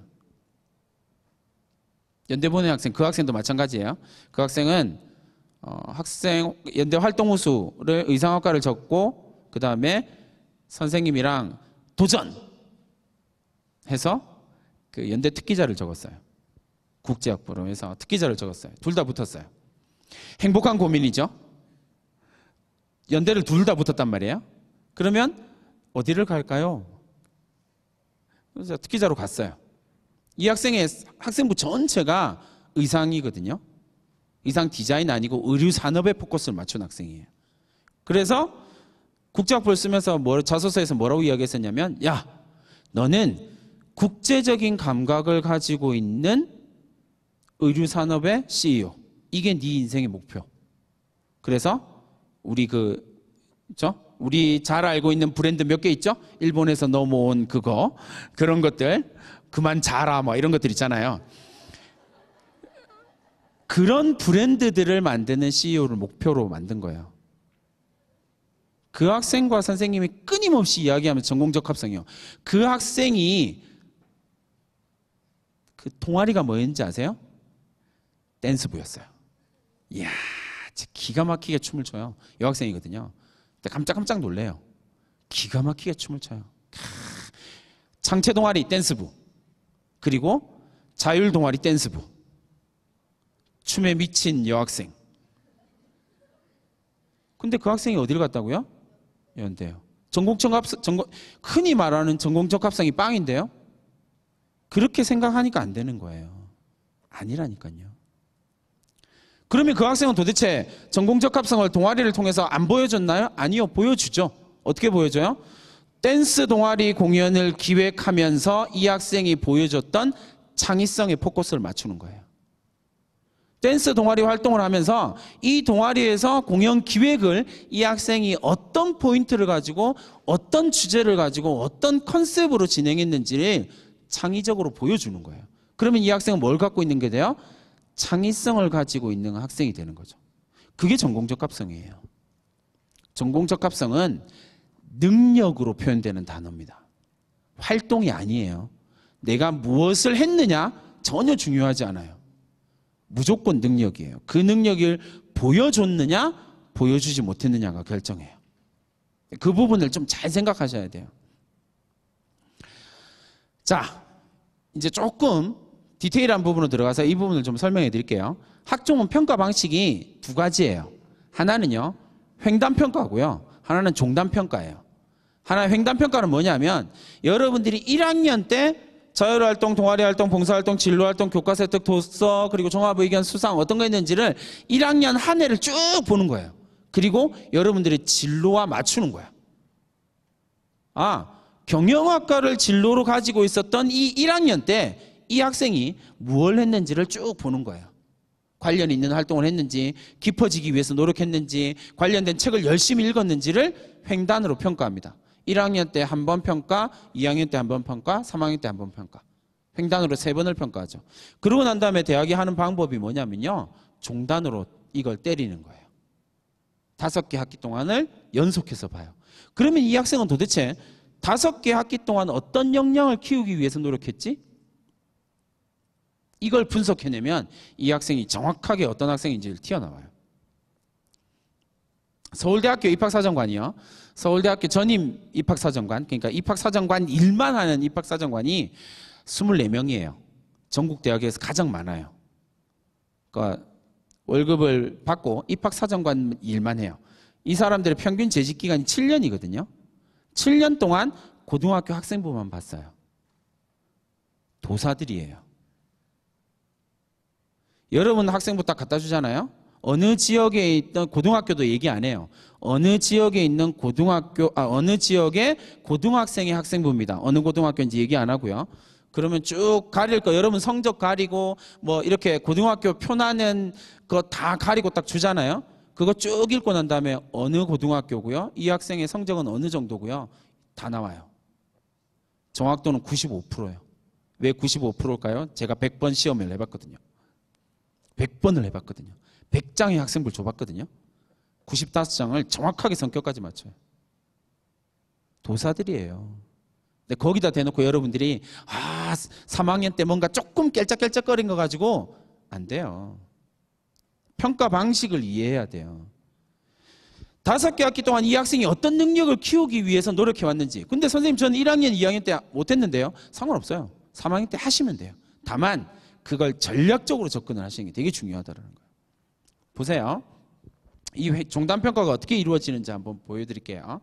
연대 보낸 학생, 그 학생도 마찬가지예요. 그 학생은 학생 연대 활동 우수를 의상학과를 적고 그 다음에 선생님이랑 도전해서 그 연대 특기자를 적었어요. 국제학부로 해서 특기자를 적었어요. 둘 다 붙었어요. 행복한 고민이죠. 연대를 둘 다 붙었단 말이에요. 그러면 어디를 갈까요? 그래서 특기자로 갔어요. 이 학생의 학생부 전체가 의상이거든요. 의상 디자인 아니고 의류 산업에 포커스를 맞춘 학생이에요. 그래서 국제학부를 쓰면서 자소서에서 뭐라고 이야기했었냐면, 야, 너는 국제적인 감각을 가지고 있는 의류 산업의 CEO. 이게 네 인생의 목표. 그래서 우리 우리 잘 알고 있는 브랜드 몇 개 있죠? 일본에서 넘어온 그런 것들, 그만 자라 뭐 이런 것들 있잖아요. 그런 브랜드들을 만드는 CEO를 목표로 만든 거예요. 그 학생과 선생님이 끊임없이 이야기하면서 전공적 합성이요. 그 학생이 그 동아리가 뭐였는지 아세요? 댄스부였어요. 이야, 진짜 기가 막히게 춤을 춰요. 여학생이거든요. 깜짝깜짝 놀래요. 기가 막히게 춤을 춰요. 창체 동아리 댄스부, 그리고 자율 동아리 댄스부. 춤에 미친 여학생. 근데 그 학생이 어디를 갔다고요? 연대요. 흔히 말하는 전공적 합성이 빵인데요. 그렇게 생각하니까 안 되는 거예요. 아니라니까요. 그러면 그 학생은 도대체 전공적 합성을 동아리를 통해서 안 보여줬나요? 아니요, 보여주죠. 어떻게 보여줘요? 댄스 동아리 공연을 기획하면서 이 학생이 보여줬던 창의성에 포커스를 맞추는 거예요. 댄스 동아리 활동을 하면서 이 동아리에서 공연 기획을 이 학생이 어떤 포인트를 가지고 어떤 주제를 가지고 어떤 컨셉으로 진행했는지를 창의적으로 보여주는 거예요. 그러면 이 학생은 뭘 갖고 있는 게 돼요? 창의성을 가지고 있는 학생이 되는 거죠. 그게 전공적 합성이에요. 전공적 합성은 능력으로 표현되는 단어입니다. 활동이 아니에요. 내가 무엇을 했느냐 전혀 중요하지 않아요. 무조건 능력이에요. 그 능력을 보여줬느냐 보여주지 못했느냐가 결정해요. 그 부분을 좀 잘 생각하셔야 돼요. 자, 이제 조금 디테일한 부분으로 들어가서 이 부분을 좀 설명해 드릴게요. 학종은 평가 방식이 두 가지예요. 하나는요, 횡단평가고요. 하나는 종단평가예요. 하나의 횡단평가는 뭐냐면 여러분들이 1학년 때 자율활동, 동아리활동, 봉사활동, 진로활동, 교과서 획득, 도서, 그리고 종합의견, 수상 어떤 거 있는지를 1학년 한 해를 쭉 보는 거예요. 그리고 여러분들의 진로와 맞추는 거예요. 경영학과를 진로로 가지고 있었던 이 1학년 때 이 학생이 무엇을 했는지를 쭉 보는 거예요. 관련 있는 활동을 했는지, 깊어지기 위해서 노력했는지, 관련된 책을 열심히 읽었는지를 횡단으로 평가합니다. 1학년 때 한 번 평가, 2학년 때 한 번 평가, 3학년 때 한 번 평가. 횡단으로 3번을 평가하죠. 그러고 난 다음에 대학이 하는 방법이 뭐냐면요, 종단으로 이걸 때리는 거예요. 5개 학기 동안을 연속해서 봐요. 그러면 이 학생은 도대체 5개 학기 동안 어떤 역량을 키우기 위해서 노력했지? 이걸 분석해내면 이 학생이 정확하게 어떤 학생인지를 튀어나와요. 서울대학교 입학사정관이요. 서울대학교 전임 입학사정관, 그러니까 입학사정관 일만 하는 입학사정관이 24명이에요. 전국 대학에서 가장 많아요. 그러니까 월급을 받고 입학사정관 일만 해요. 이 사람들의 평균 재직 기간이 7년이거든요. 7년 동안 고등학교 학생부만 봤어요. 도사들이에요. 여러분 학생부 딱 갖다 주잖아요. 어느 지역에 있던 고등학교도 얘기 안 해요. 어느 지역에 있는 어느 지역의 고등학생의 학생부입니다. 어느 고등학교인지 얘기 안 하고요. 그러면 쭉 가릴 거, 여러분 성적 가리고 뭐 이렇게 고등학교 표나는 거 다 가리고 딱 주잖아요. 그거 쭉 읽고 난 다음에 어느 고등학교고요, 이 학생의 성적은 어느 정도고요, 다 나와요. 정확도는 95%예요. 왜 95%일까요? 제가 100번 시험을 해봤거든요. 100번을 해봤거든요. 100장의 학생부를 줘봤거든요. 95장을 정확하게 성격까지 맞춰요. 도사들이에요. 근데 거기다 대놓고 여러분들이 3학년 때 뭔가 조금 깨짝깨짝거린 거 가지고 안 돼요. 평가 방식을 이해해야 돼요. 5개 학기 동안 이 학생이 어떤 능력을 키우기 위해서 노력해왔는지. 근데 선생님 저는 1학년, 2학년 때 못했는데요. 상관없어요. 3학년 때 하시면 돼요. 다만 그걸 전략적으로 접근을 하시는 게 되게 중요하다는 거예요. 보세요. 이 종단평가가 어떻게 이루어지는지 한번 보여드릴게요.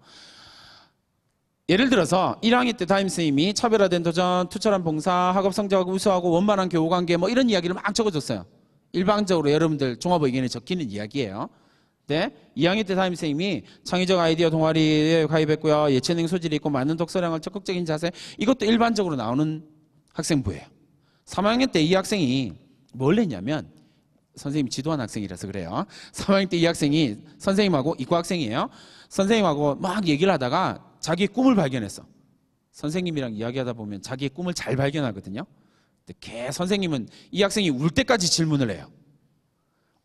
예를 들어서 1학년 때 담임선생님이 차별화된 도전, 투철한 봉사, 학업 성적 우수하고 원만한 교우관계 뭐 이런 이야기를 막 적어줬어요. 일방적으로 여러분들 종합의견에 적히는 이야기예요. 네, 2학년 때 담임선생님이 창의적 아이디어 동아리에 가입했고요. 예체능 소질이 있고 많은 독서량을 적극적인 자세, 이것도 일반적으로 나오는 학생부예요. 3학년 때 이 학생이 뭘 했냐면, 선생님이 지도한 학생이라서 그래요. 3학년 때 이 학생이 선생님하고, 이과학생이에요. 선생님하고 막 얘기를 하다가 자기의 꿈을 발견했어. 선생님이랑 이야기하다 보면 자기의 꿈을 잘 발견하거든요. 근데 선생님은 이 학생이 울 때까지 질문을 해요.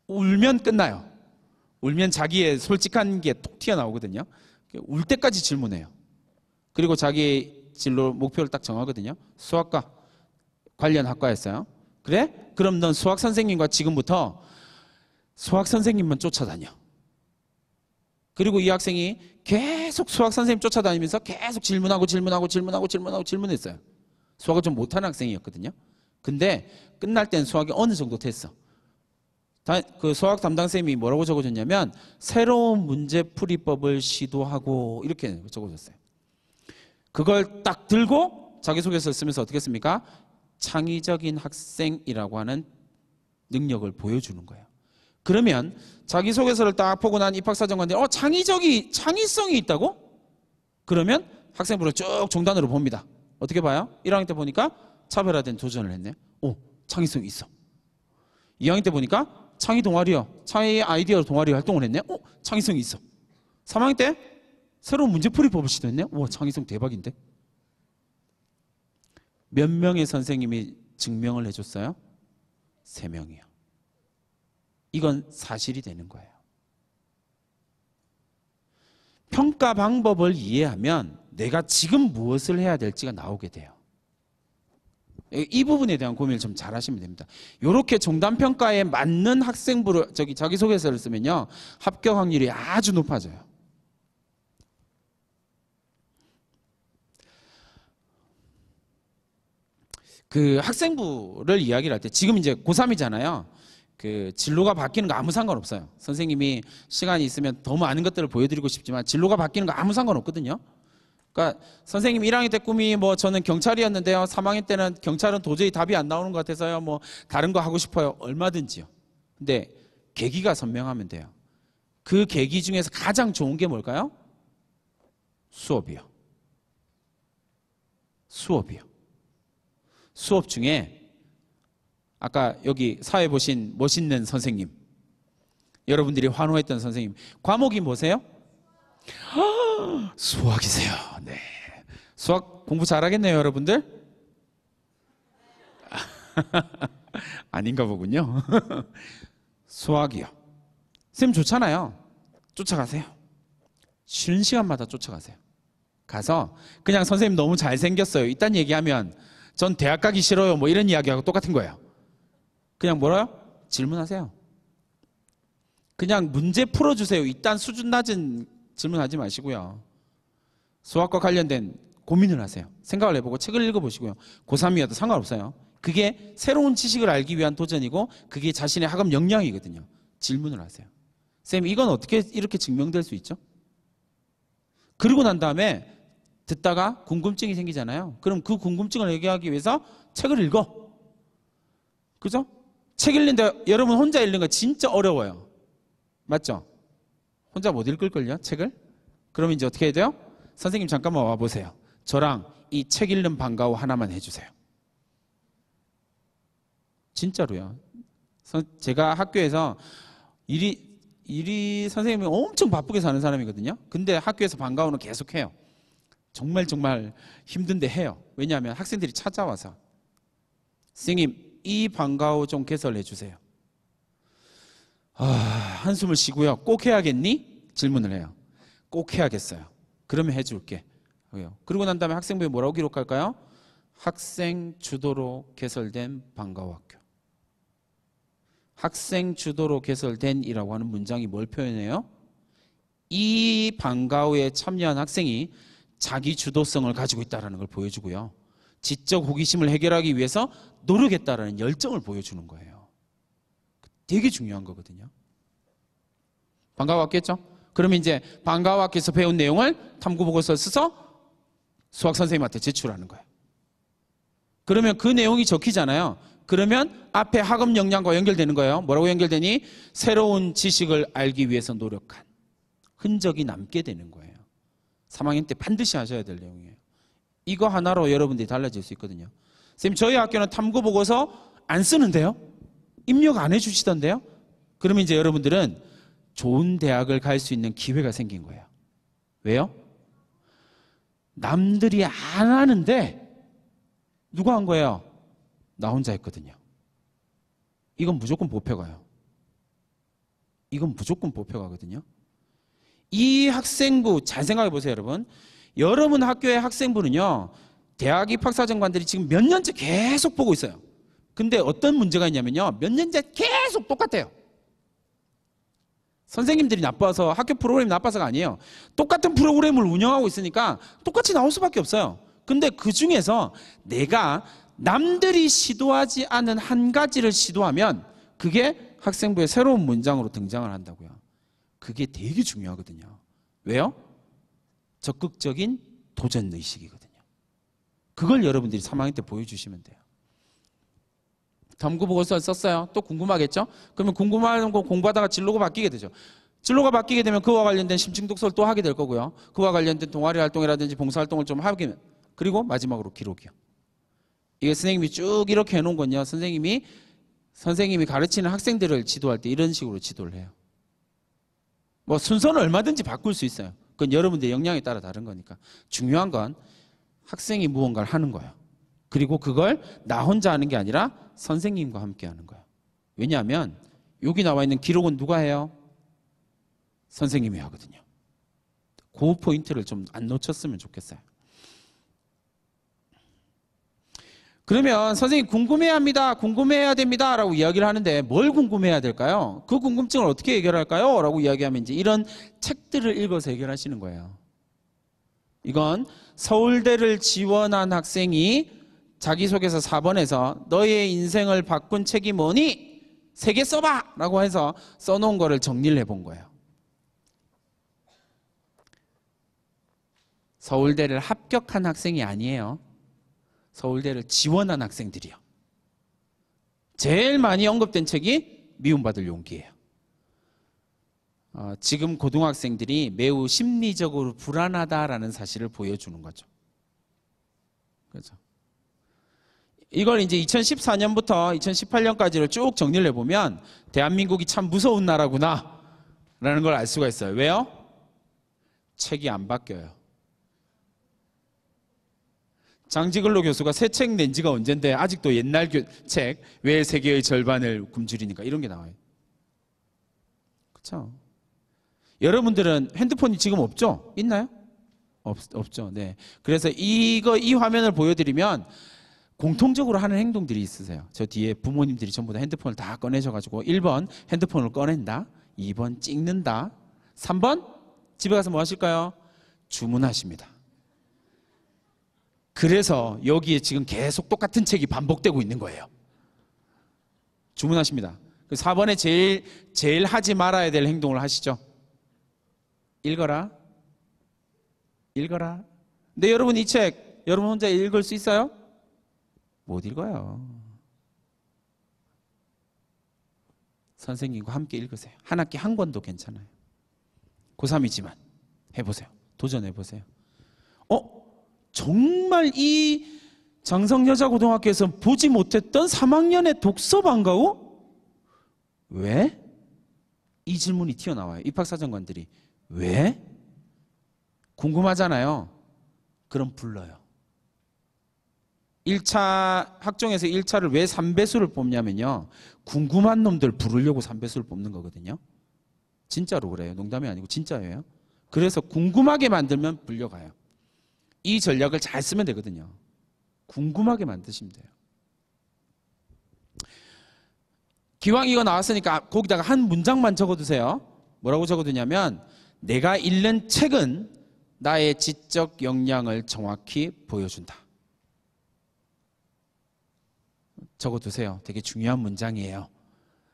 울면 끝나요. 울면 자기의 솔직한 게 톡 튀어나오거든요. 울 때까지 질문해요. 그리고 자기 진로 목표를 딱 정하거든요. 수학과 관련 학과였어요. 그래? 그럼 넌 수학 선생님과 지금부터 수학 선생님만 쫓아다녀. 그리고 이 학생이 계속 수학 선생님 쫓아다니면서 계속 질문했어요. 수학을 좀 못하는 학생이었거든요. 근데 끝날 땐 수학이 어느 정도 됐어. 그 수학 담당 쌤이 뭐라고 적어줬냐면 새로운 문제풀이법을 시도하고 이렇게 적어줬어요. 그걸 딱 들고 자기소개서를 쓰면서 어떻게 했습니까? 창의적인 학생이라고 하는 능력을 보여주는 거예요. 그러면 자기소개서를 딱 보고 난 입학사정관들이 창의성이 있다고? 그러면 학생부를 쭉 종단으로 봅니다. 어떻게 봐요? 1학년 때 보니까 차별화된 도전을 했네요. 창의성이 있어. 2학년 때 보니까 창의 아이디어 동아리 활동을 했네. 창의성이 있어. 3학년 때 새로운 문제풀이법을 시도했네. 창의성 대박인데. 몇 명의 선생님이 증명을 해줬어요? 3명이요. 이건 사실이 되는 거예요. 평가 방법을 이해하면 내가 지금 무엇을 해야 될지가 나오게 돼요. 이 부분에 대한 고민을 좀 잘 하시면 됩니다. 이렇게 종단평가에 맞는 학생부를 자기소개서를 쓰면요, 합격 확률이 아주 높아져요. 그 학생부를 이야기를 할 때 지금 이제 고3이잖아요. 그 진로가 바뀌는 거 아무 상관없어요. 선생님이 시간이 있으면 더 많은 것들을 보여드리고 싶지만 진로가 바뀌는 거 아무 상관없거든요. 그러니까 선생님 1학년 때 꿈이 저는 경찰이었는데요. 3학년 때는 경찰은 도저히 답이 안 나오는 것 같아서요. 다른 거 하고 싶어요. 얼마든지요. 근데 계기가 선명하면 돼요. 그 계기 중에서 가장 좋은 게 뭘까요? 수업이요. 수업 중에 아까 여기 사회 보신 멋있는 선생님, 여러분들이 환호했던 선생님, 과목이 뭐세요? 수학이세요. 네. 수학 공부 잘하겠네요, 여러분들? 아닌가 보군요. 수학이요. 선생님 좋잖아요. 쫓아가세요. 쉬는 시간마다 쫓아가세요. 가서 그냥 선생님 너무 잘생겼어요. 이딴 얘기하면 전 대학 가기 싫어요. 이런 이야기하고 똑같은 거예요. 그냥 뭐라요? 질문하세요. 그냥 문제 풀어주세요. 이딴 수준 낮은 질문하지 마시고요. 수학과 관련된 고민을 하세요. 생각을 해보고 책을 읽어보시고요. 고3이어도 상관없어요. 그게 새로운 지식을 알기 위한 도전이고 그게 자신의 학업 역량이거든요. 질문을 하세요. 쌤, 이건 어떻게 이렇게 증명될 수 있죠? 그러고 난 다음에 듣다가 궁금증이 생기잖아요. 그럼 그 궁금증을 해결하기 위해서 책을 읽어. 그죠? 책 읽는데 여러분 혼자 읽는 거 진짜 어려워요. 맞죠? 혼자 못 읽을걸요, 책을? 그럼 이제 어떻게 해야 돼요? 선생님 잠깐만 와보세요. 저랑 이 책 읽는 방과후 하나만 해주세요. 진짜로요. 제가 학교에서 일이 선생님이 엄청 바쁘게 사는 사람이거든요. 근데 학교에서 방과후는 계속 해요. 정말 힘든데 해요. 왜냐하면 학생들이 찾아와서 선생님 이 방과후 좀 개설해 주세요. 한숨을 쉬고요. 꼭 해야겠니? 질문을 해요. 꼭 해야겠어요. 그러면 해줄게. 그러고 난 다음에 학생부에 뭐라고 기록할까요? 학생 주도로 개설된 방과후 학교. 학생 주도로 개설된 이라고 하는 문장이 뭘 표현해요? 이 방과후에 참여한 학생이 자기 주도성을 가지고 있다는 걸 보여주고요. 지적 호기심을 해결하기 위해서 노력했다라는 열정을 보여주는 거예요. 되게 중요한 거거든요. 방과후 학교였죠? 그러면 이제 방과후 학교에서 배운 내용을 탐구보고서를 써서 수학 선생님한테 제출하는 거예요. 그러면 그 내용이 적히잖아요. 그러면 앞에 학업 역량과 연결되는 거예요. 뭐라고 연결되니? 새로운 지식을 알기 위해서 노력한 흔적이 남게 되는 거예요. 3학년 때 반드시 하셔야 될 내용이에요. 이거 하나로 여러분들이 달라질 수 있거든요. 선생님 저희 학교는 탐구보고서 안 쓰는데요? 입력 안 해주시던데요? 그러면 이제 여러분들은 좋은 대학을 갈 수 있는 기회가 생긴 거예요. 왜요? 남들이 안 하는데 누가 한 거예요? 나 혼자 했거든요. 이건 무조건 뽑혀가요. 이건 무조건 뽑혀가거든요. 이 학생부 잘 생각해 보세요, 여러분. 여러분 학교의 학생부는요, 대학 입학사정관들이 지금 몇 년째 계속 보고 있어요. 근데 어떤 문제가 있냐면요, 몇 년째 계속 똑같아요. 선생님들이 나빠서, 학교 프로그램이 나빠서가 아니에요. 똑같은 프로그램을 운영하고 있으니까 똑같이 나올 수밖에 없어요. 근데 그 중에서 내가 남들이 시도하지 않은 한 가지를 시도하면 그게 학생부의 새로운 문장으로 등장을 한다고요. 그게 되게 중요하거든요. 왜요? 적극적인 도전 의식이거든요. 그걸 여러분들이 3학년 때 보여주시면 돼요. 탐구보고서를 썼어요. 또 궁금하겠죠? 그러면 궁금한 거 공부하다가 진로가 바뀌게 되죠. 진로가 바뀌게 되면 그와 관련된 심층 독서를 또 하게 될 거고요. 그와 관련된 동아리 활동이라든지 봉사활동을 좀 하게, 그리고 마지막으로 기록이요. 이게 선생님이 쭉 이렇게 해놓은 건요. 선생님이 가르치는 학생들을 지도할 때 이런 식으로 지도를 해요. 뭐 순서는 얼마든지 바꿀 수 있어요. 그건 여러분들의 역량에 따라 다른 거니까. 중요한 건 학생이 무언가를 하는 거예요. 그리고 그걸 나 혼자 하는 게 아니라 선생님과 함께 하는 거예요. 왜냐하면 여기 나와 있는 기록은 누가 해요? 선생님이 하거든요. 그 포인트를 좀 안 놓쳤으면 좋겠어요. 그러면 선생님 궁금해합니다. 궁금해야 됩니다. 라고 이야기를 하는데 뭘 궁금해야 될까요? 그 궁금증을 어떻게 해결할까요? 라고 이야기하면 이제 이런 책들을 읽어서 해결하시는 거예요. 이건 서울대를 지원한 학생이 자기소개서 4번에서 너의 인생을 바꾼 책이 뭐니? 3개 써봐! 라고 해서 써놓은 거를 정리를 해본 거예요. 서울대를 합격한 학생이 아니에요. 서울대를 지원한 학생들이요. 제일 많이 언급된 책이 미움받을 용기예요. 지금 고등학생들이 매우 심리적으로 불안하다라는 사실을 보여주는 거죠. 그렇죠. 이걸 이제 2014년부터 2018년까지를 쭉 정리를 해보면 대한민국이 참 무서운 나라구나 라는 걸 알 수가 있어요. 왜요? 책이 안 바뀌어요. 장지글로 교수가 새 책 낸 지가 언젠데 아직도 옛날 책, 왜 세계의 절반을 굶주리니까 이런 게 나와요. 그렇죠? 여러분들은 핸드폰이 지금 없죠? 있나요? 없죠. 네. 그래서 이 화면을 보여드리면 공통적으로 하는 행동들이 있으세요. 저 뒤에 부모님들이 전부 다 핸드폰을 다 꺼내셔가지고 1번 핸드폰을 꺼낸다, 2번 찍는다, 3번 집에 가서 뭐 하실까요? 주문하십니다. 그래서 여기에 지금 계속 똑같은 책이 반복되고 있는 거예요. 주문하십니다. 4번에 제일 하지 말아야 될 행동을 하시죠. 읽어라. 읽어라. 근데 여러분 이 책 여러분 혼자 읽을 수 있어요? 못 읽어요. 선생님과 함께 읽으세요. 한 학기 한 권도 괜찮아요. 고3이지만 해보세요. 도전해보세요. 정말 이 장성여자고등학교에서 보지 못했던 3학년의 독서 방과후? 왜? 이 질문이 튀어나와요. 입학사정관들이. 왜? 궁금하잖아요. 그럼 불러요. 1차 학종에서 1차를 왜 3배수를 뽑냐면요. 궁금한 놈들 부르려고 3배수를 뽑는 거거든요. 진짜로 그래요. 농담이 아니고 진짜예요. 그래서 궁금하게 만들면 불려가요. 이 전략을 잘 쓰면 되거든요. 궁금하게 만드시면 돼요. 기왕 이거 나왔으니까 거기다가 한 문장만 적어두세요. 뭐라고 적어두냐면 내가 읽는 책은 나의 지적 역량을 정확히 보여준다. 적어두세요. 되게 중요한 문장이에요.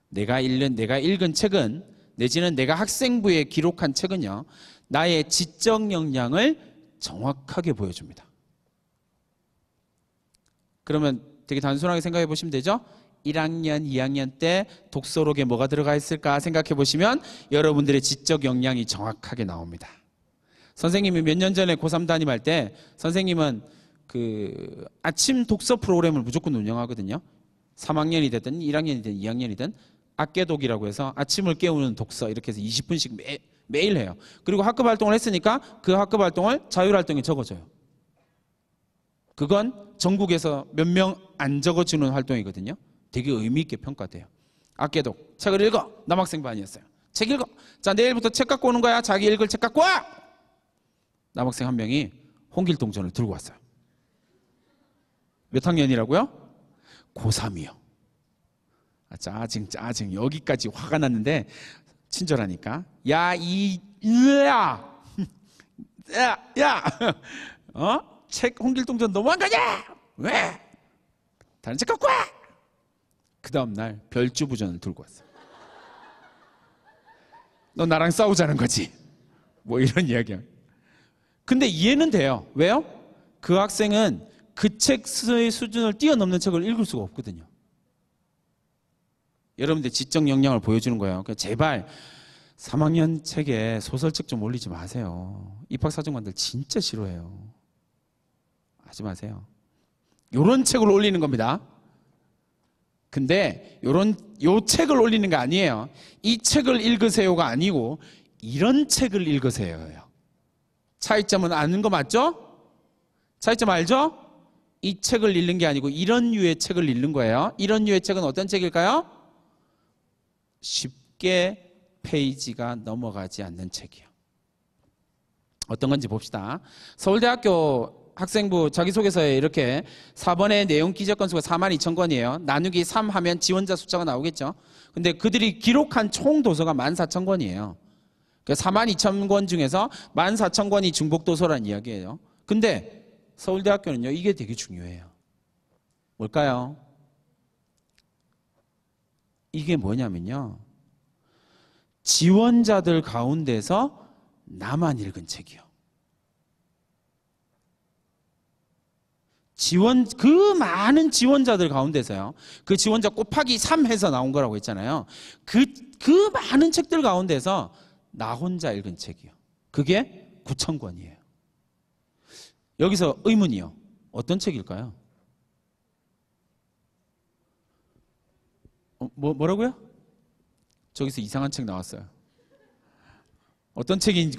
내가 읽은 책은 내지는 내가 학생부에 기록한 책은요. 나의 지적 역량을 정확하게 보여줍니다. 그러면 되게 단순하게 생각해 보시면 되죠. 1학년, 2학년 때 독서록에 뭐가 들어가 있을까 생각해 보시면 여러분들의 지적 역량이 정확하게 나옵니다. 선생님이 몇 년 전에 고3 담임할 때 선생님은 그 아침 독서 프로그램을 무조건 운영하거든요. 3학년이 됐든 1학년이든 2학년이든 아깨독이라고 해서 아침을 깨우는 독서 이렇게 해서 20분씩 매일 해요. 그리고 학급 활동을 했으니까 그 학급 활동을 자율활동에 적어줘요. 그건 전국에서 몇 명 안 적어주는 활동이거든요. 되게 의미 있게 평가돼요. 아깨독, 책을 읽어. 남학생 반이었어요. 책 읽어. 자, 내일부터 책 갖고 오는 거야. 자기 읽을 책 갖고 와. 남학생 한 명이 홍길동전을 들고 왔어요. 몇 학년이라고요? 고3이요. 아, 짜증. 여기까지 화가 났는데 친절하니까 야. 책 홍길동전 너무한 거냐? 왜? 다른 책 갖고 와. 그 다음날 별주부전을 들고 왔어요. 너 나랑 싸우자는 거지? 뭐 이런 이야기야. 근데 이해는 돼요. 왜요? 그 학생은 그 책의 수준을 뛰어넘는 책을 읽을 수가 없거든요. 여러분들 지적 역량을 보여주는 거예요. 그러니까 제발 3학년 책에 소설책 좀 올리지 마세요. 입학사정관들 진짜 싫어해요. 하지 마세요. 요런 책을 올리는 겁니다. 근데 요 책을 올리는 게 아니에요. 이 책을 읽으세요가 아니고 이런 책을 읽으세요예요. 차이점은 아는 거 맞죠? 차이점 알죠? 이 책을 읽는 게 아니고 이런 류의 책을 읽는 거예요. 이런 류의 책은 어떤 책일까요? 쉽게 페이지가 넘어가지 않는 책이요. 어떤 건지 봅시다. 서울대학교 학생부 자기소개서에 이렇게 4번의 내용 기적 건수가 42,000권이에요. 나누기 3 하면 지원자 숫자가 나오겠죠. 근데 그들이 기록한 총 도서가 14,000권이에요. 42,000권 중에서 14,000권이 중복도서라는 이야기예요. 근데 서울대학교는요, 이게 되게 중요해요. 뭘까요? 이게 뭐냐면요, 지원자들 가운데서 나만 읽은 책이요. 그 많은 지원자들 가운데서요, 그 지원자 곱하기 3 해서 나온 거라고 했잖아요. 그 많은 책들 가운데서 나 혼자 읽은 책이요. 그게 9,000권이에요. 여기서 의문이요. 어떤 책일까요? 뭐라고요? 저기서 이상한 책 나왔어요. 어떤 책인지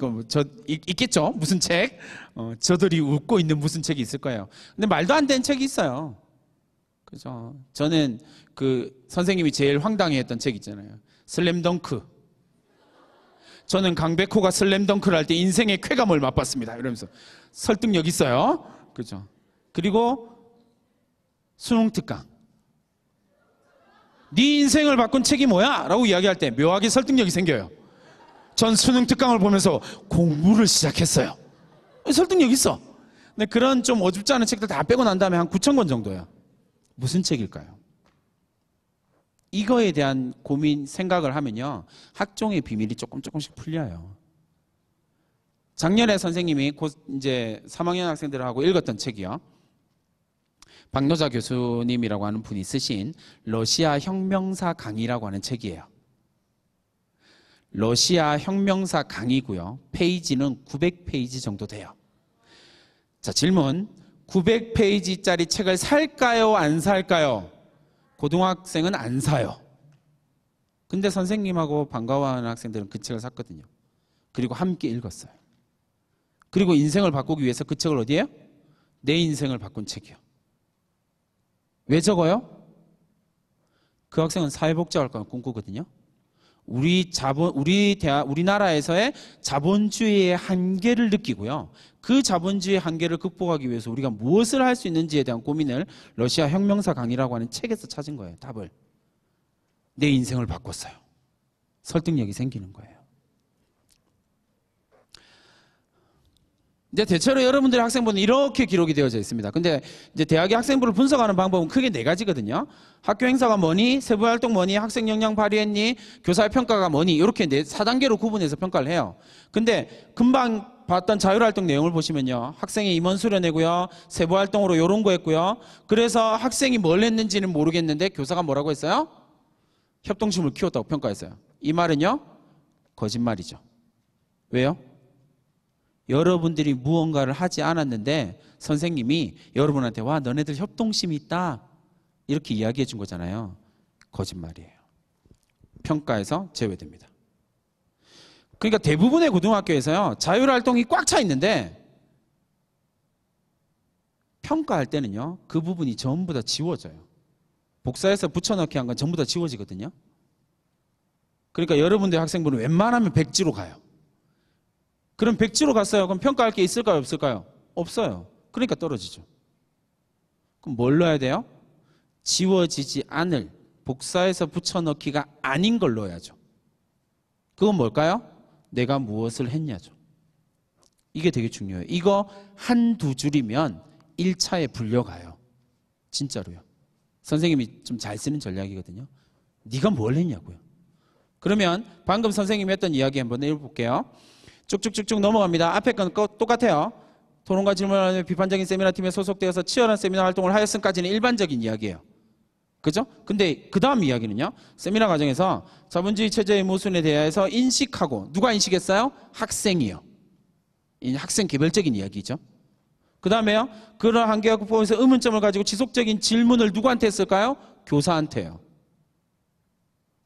있겠죠? 무슨 책? 저들이 웃고 있는 무슨 책이 있을 거예요. 근데 말도 안 되는 책이 있어요. 그죠? 저는 그 선생님이 제일 황당해했던 책 있잖아요. 슬램덩크. 저는 강백호가 슬램덩크를 할 때 인생의 쾌감을 맛봤습니다. 이러면서 설득력 있어요. 그죠? 그리고 수능 특강. 네 인생을 바꾼 책이 뭐야? 라고 이야기할 때 묘하게 설득력이 생겨요. 전 수능 특강을 보면서 공부를 시작했어요. 설득력 있어. 근데 그런 좀 어줍지 않은 책들 다 빼고 난 다음에 한 9,000권 정도예요. 무슨 책일까요? 이거에 대한 고민, 생각을 하면요, 학종의 비밀이 조금씩 풀려요. 작년에 선생님이 이제 3학년 학생들하고 읽었던 책이요, 박노자 교수님이라고 하는 분이 쓰신 러시아 혁명사 강의라고 하는 책이에요. 러시아 혁명사 강의고요. 페이지는 900페이지 정도 돼요. 자, 질문. 900페이지짜리 책을 살까요? 안 살까요? 고등학생은 안 사요. 근데 선생님하고 반가워하는 학생들은 그 책을 샀거든요. 그리고 함께 읽었어요. 그리고 인생을 바꾸기 위해서 그 책을 어디에요? 내 인생을 바꾼 책이요. 왜 적어요? 그 학생은 사회복지학과를 꿈꾸거든요. 우리나라에서의 자본주의의 한계를 느끼고요. 그 자본주의의 한계를 극복하기 위해서 우리가 무엇을 할 수 있는지에 대한 고민을 러시아 혁명사 강이라고 하는 책에서 찾은 거예요. 답을. 내 인생을 바꿨어요. 설득력이 생기는 거예요. 이제 대체로 여러분들의 학생부는 이렇게 기록이 되어져 있습니다. 근데 이제 대학의 학생부를 분석하는 방법은 크게 4가지거든요. 학교 행사가 뭐니, 세부 활동 뭐니, 학생 역량 발휘했니, 교사의 평가가 뭐니, 이렇게 4단계로 구분해서 평가를 해요. 근데 금방 봤던 자율활동 내용을 보시면요. 학생이 임원 수련회고요. 세부 활동으로 이런 거 했고요. 그래서 학생이 뭘 했는지는 모르겠는데 교사가 뭐라고 했어요? 협동심을 키웠다고 평가했어요. 이 말은요, 거짓말이죠. 왜요? 여러분들이 무언가를 하지 않았는데 선생님이 여러분한테 와 너네들 협동심이 있다 이렇게 이야기해 준 거잖아요. 거짓말이에요. 평가에서 제외됩니다. 그러니까 대부분의 고등학교에서요 자율활동이 꽉 차 있는데 평가할 때는요 그 부분이 전부 다 지워져요. 복사해서 붙여넣기 한 건 전부 다 지워지거든요. 그러니까 여러분들 학생분은 웬만하면 백지로 가요. 그럼 백지로 갔어요. 그럼 평가할 게 있을까요? 없을까요? 없어요. 그러니까 떨어지죠. 그럼 뭘 넣어야 돼요? 지워지지 않을 복사해서 붙여넣기가 아닌 걸 넣어야죠. 그건 뭘까요? 내가 무엇을 했냐죠. 이게 되게 중요해요. 이거 한두 줄이면 1차에 불려가요. 진짜로요. 선생님이 좀 잘 쓰는 전략이거든요. 네가 뭘 했냐고요. 그러면 방금 선생님이 했던 이야기 한번 읽어볼게요. 쭉쭉쭉쭉 넘어갑니다. 앞에 건 똑같아요. 토론과 질문을 하는 비판적인 세미나 팀에 소속되어서 치열한 세미나 활동을 하였음까지는 일반적인 이야기예요. 그죠? 근데 그 다음 이야기는요. 세미나 과정에서 자본주의 체제의 모순에 대해서 인식하고 누가 인식했어요? 학생이요. 학생 개별적인 이야기죠. 그 다음에요. 그런 한계와 극복에서 의문점을 가지고 지속적인 질문을 누구한테 했을까요? 교사한테요.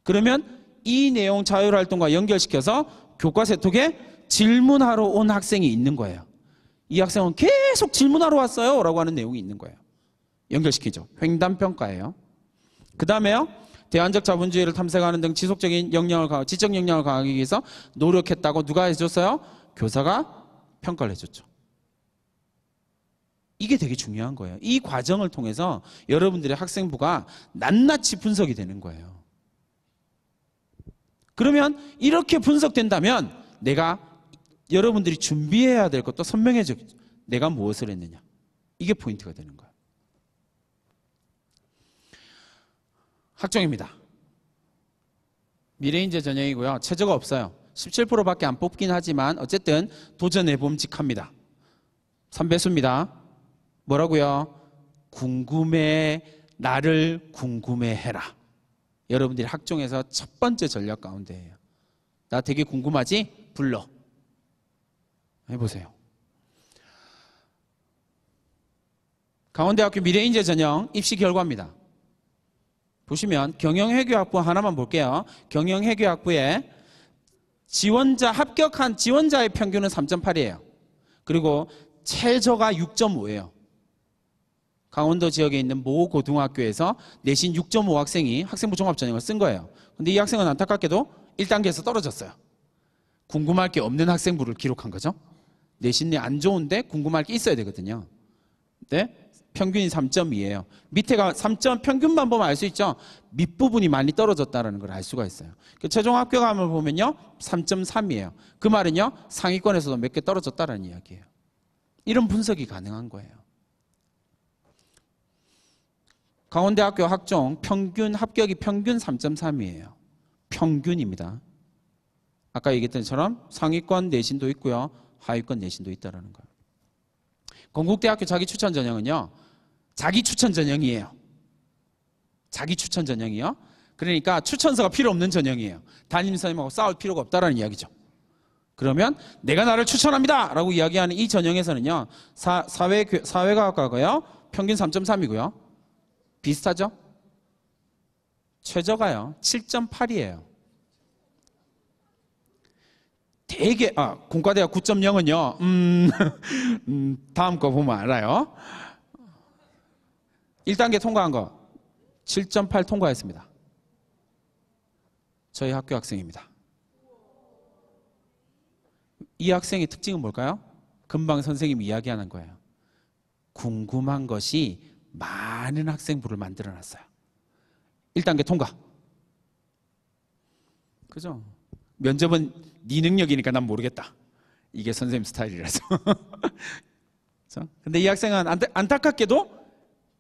그러면 이 내용 자율활동과 연결시켜서 교과세톡에 질문하러 온 학생이 있는 거예요. 이 학생은 계속 질문하러 왔어요 라고 하는 내용이 있는 거예요. 연결시키죠. 횡단평가예요. 그 다음에요. 대안적 자본주의를 탐색하는 등 지속적인 지적 역량을 강화하기 위해서 노력했다고 누가 해줬어요? 교사가 평가를 해줬죠. 이게 되게 중요한 거예요. 이 과정을 통해서 여러분들의 학생부가 낱낱이 분석이 되는 거예요. 그러면 이렇게 분석된다면 내가 여러분들이 준비해야 될 것도 선명해져. 내가 무엇을 했느냐. 이게 포인트가 되는 거예요. 학종입니다. 미래인재 전형이고요. 최저가 없어요. 17%밖에 안 뽑긴 하지만 어쨌든 도전해봄직합니다. 3배수입니다. 뭐라고요? 궁금해, 나를 궁금해해라. 여러분들이 학종에서 첫 번째 전략 가운데예요. 나 되게 궁금하지? 불러. 해보세요. 강원대학교 미래인재 전형 입시 결과입니다. 보시면 경영회계학부 하나만 볼게요. 경영회계학부에 합격한 지원자의 평균은 3.8이에요. 그리고 최저가 6.5예요. 강원도 지역에 있는 모 고등학교에서 내신 6.5 학생이 학생부 종합전형을 쓴 거예요. 근데 이 학생은 안타깝게도 1단계에서 떨어졌어요. 궁금할 게 없는 학생부를 기록한 거죠. 내신이 안 좋은데 궁금할 게 있어야 되거든요. 근데 평균이 3.2예요. 밑에가 3점 평균만 보면 알 수 있죠. 밑부분이 많이 떨어졌다는 걸 알 수가 있어요. 최종 합격함을 보면요. 3.3이에요. 그 말은요. 상위권에서도 몇 개 떨어졌다는 이야기예요. 이런 분석이 가능한 거예요. 강원대학교 학종 합격이 평균 3.3이에요. 평균입니다. 아까 얘기했던 것처럼 상위권 내신도 있고요. 하위권 내신도 있다는 거예요. 건국대학교 자기추천 전형은요. 자기추천 전형이에요. 자기추천 전형이요. 그러니까 추천서가 필요 없는 전형이에요. 담임선생님하고 싸울 필요가 없다는 이야기죠. 그러면 내가 나를 추천합니다 라고 이야기하는 이 전형에서는요. 사회과학과고요. 평균 3.3이고요. 비슷하죠? 최저가요. 7.8이에요. 되게 공과대학 9.0은요. 다음 거 보면 알아요. 1단계 통과한 거 7.8 통과했습니다. 저희 학교 학생입니다. 이 학생의 특징은 뭘까요? 금방 선생님이 이야기하는 거예요. 궁금한 것이 많은 학생부를 만들어 놨어요. 1단계 통과. 그죠? 면접은 네 능력이니까 난 모르겠다. 이게 선생님 스타일이라서. 근데 이 학생은 안타깝게도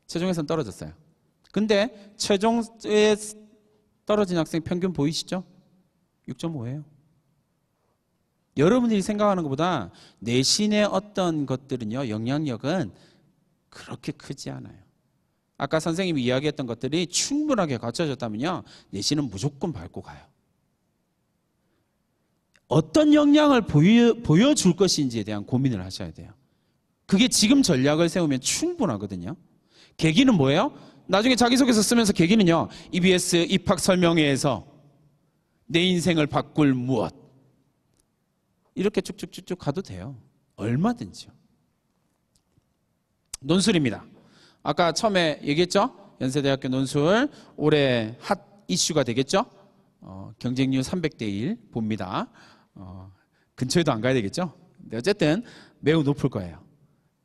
최종에서는 떨어졌어요. 근데 최종에 떨어진 학생 평균 보이시죠? 6.5예요. 여러분들이 생각하는 것보다 내신의 어떤 것들은요, 영향력은 그렇게 크지 않아요. 아까 선생님이 이야기했던 것들이 충분하게 갖춰졌다면요, 내신은 무조건 밟고 가요. 어떤 역량을 보여줄 것인지에 대한 고민을 하셔야 돼요. 그게 지금 전략을 세우면 충분하거든요. 계기는 뭐예요? 나중에 자기소개서 쓰면서 계기는요, EBS 입학 설명회에서 내 인생을 바꿀 무엇, 이렇게 쭉쭉쭉쭉 가도 돼요. 얼마든지요. 논술입니다. 아까 처음에 얘기했죠? 연세대학교 논술 올해 핫 이슈가 되겠죠? 경쟁률 300대 1 봅니다. 근처에도 안 가야 되겠죠? 근데 어쨌든 매우 높을 거예요.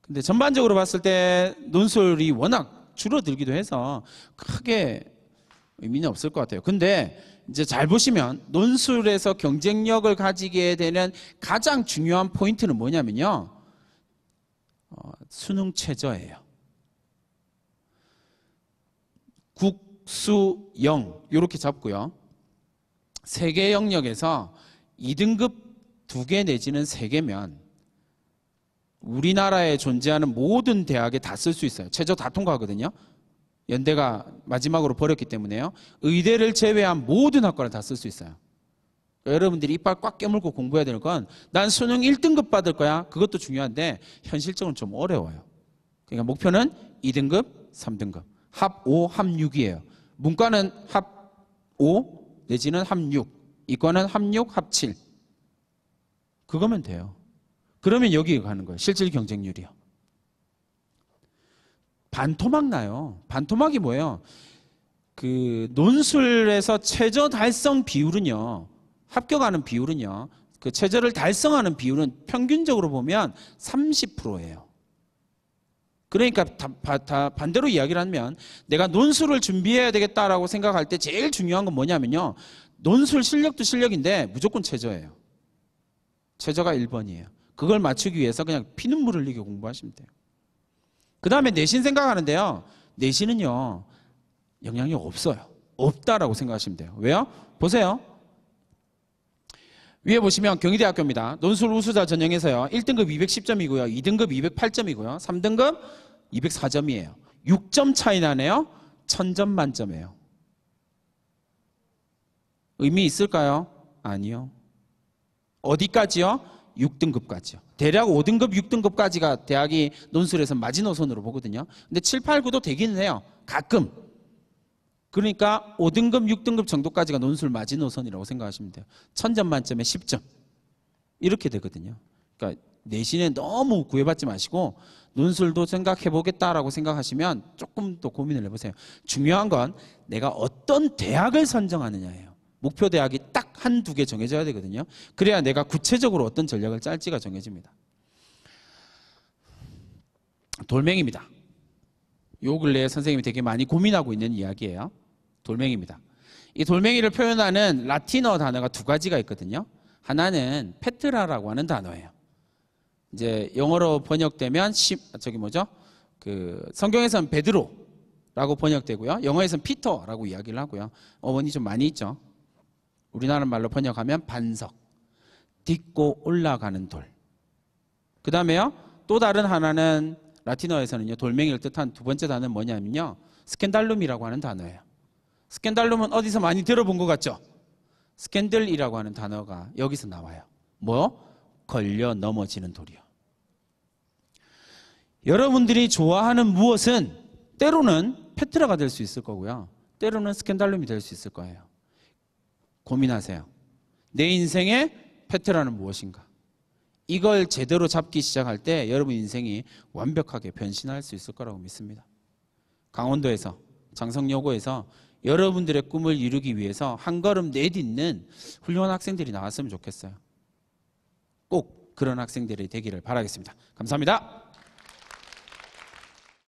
근데 전반적으로 봤을 때 논술이 워낙 줄어들기도 해서 크게 의미는 없을 것 같아요. 근데 이제 잘 보시면 논술에서 경쟁력을 가지게 되는 가장 중요한 포인트는 뭐냐면요, 수능 최저예요. 국, 수, 영 이렇게 잡고요. 3개 영역에서 2등급 2개 내지는 3개면 우리나라에 존재하는 모든 대학에 다 쓸 수 있어요. 최저 다 통과하거든요. 연대가 마지막으로 버렸기 때문에요. 의대를 제외한 모든 학과를 다 쓸 수 있어요. 여러분들이 이빨 꽉 깨물고 공부해야 되는 건 난 수능 1등급 받을 거야. 그것도 중요한데 현실적으로는 좀 어려워요. 그러니까 목표는 2등급, 3등급. 합 5, 합 6이에요. 문과는 합 5 내지는 합 6. 이과는 합 6, 합 7. 그거면 돼요. 그러면 여기 가는 거예요. 실질 경쟁률이요. 반토막 나요. 반토막이 뭐예요? 그 논술에서 최저 달성 비율은요, 합격하는 비율은요, 그 최저를 달성하는 비율은 평균적으로 보면 30%예요. 그러니까 반대로 이야기를 하면 내가 논술을 준비해야 되겠다라고 생각할 때 제일 중요한 건 뭐냐면요, 논술 실력도 실력인데 무조건 최저예요. 최저가 1번이에요. 그걸 맞추기 위해서 그냥 피눈물 흘리게 공부하시면 돼요. 그 다음에 내신 생각하는데요, 내신은요 영향력 없어요. 없다라고 생각하시면 돼요. 왜요? 보세요. 위에 보시면 경희대학교입니다. 논술 우수자 전형에서요 1등급 210점이고요 2등급 208점이고요 3등급 204점이에요 6점 차이 나네요. 1000점 만점이에요. 의미 있을까요? 아니요. 어디까지요? 6등급까지요. 대략 5등급, 6등급까지가 대학이 논술에서 마지노선으로 보거든요. 근데 7, 8, 9도 되기는 해요. 가끔. 그러니까 5등급, 6등급 정도까지가 논술 마지노선이라고 생각하시면 돼요. 1000점 만점에 10점. 이렇게 되거든요. 그러니까 내신에 너무 구애받지 마시고 논술도 생각해 보겠다라고 생각하시면 조금 더 고민을 해보세요. 중요한 건 내가 어떤 대학을 선정하느냐예요. 목표 대학이 딱 한두 개 정해져야 되거든요. 그래야 내가 구체적으로 어떤 전략을 짤지가 정해집니다. 돌멩이입니다. 요 근래에 선생님이 되게 많이 고민하고 있는 이야기예요. 돌멩이입니다. 이 돌멩이를 표현하는 라틴어 단어가 2가지가 있거든요. 하나는 페트라라고 하는 단어예요. 이제 영어로 번역되면 성경에서는 베드로라고 번역되고요. 영어에서는 피터라고 이야기를 하고요. 어원이 좀 많이 있죠. 우리나라 말로 번역하면 반석, 딛고 올라가는 돌. 그 다음에요, 또 다른 하나는 라틴어에서는요, 돌멩이를 뜻한 2번째 단어는 뭐냐면요, 스캔달룸이라고 하는 단어예요. 스캔달룸은 어디서 많이 들어본 것 같죠? 스캔들이라고 하는 단어가 여기서 나와요. 뭐? 걸려 넘어지는 돌이요. 여러분들이 좋아하는 무엇은 때로는 페트라가 될 수 있을 거고요. 때로는 스캔달룸이 될 수 있을 거예요. 고민하세요. 내 인생의 페트라는 무엇인가? 이걸 제대로 잡기 시작할 때 여러분 인생이 완벽하게 변신할 수 있을 거라고 믿습니다. 강원도에서 장성여고에서 여러분들의 꿈을 이루기 위해서 한 걸음 내딛는 훌륭한 학생들이 나왔으면 좋겠어요. 꼭 그런 학생들이 되기를 바라겠습니다. 감사합니다.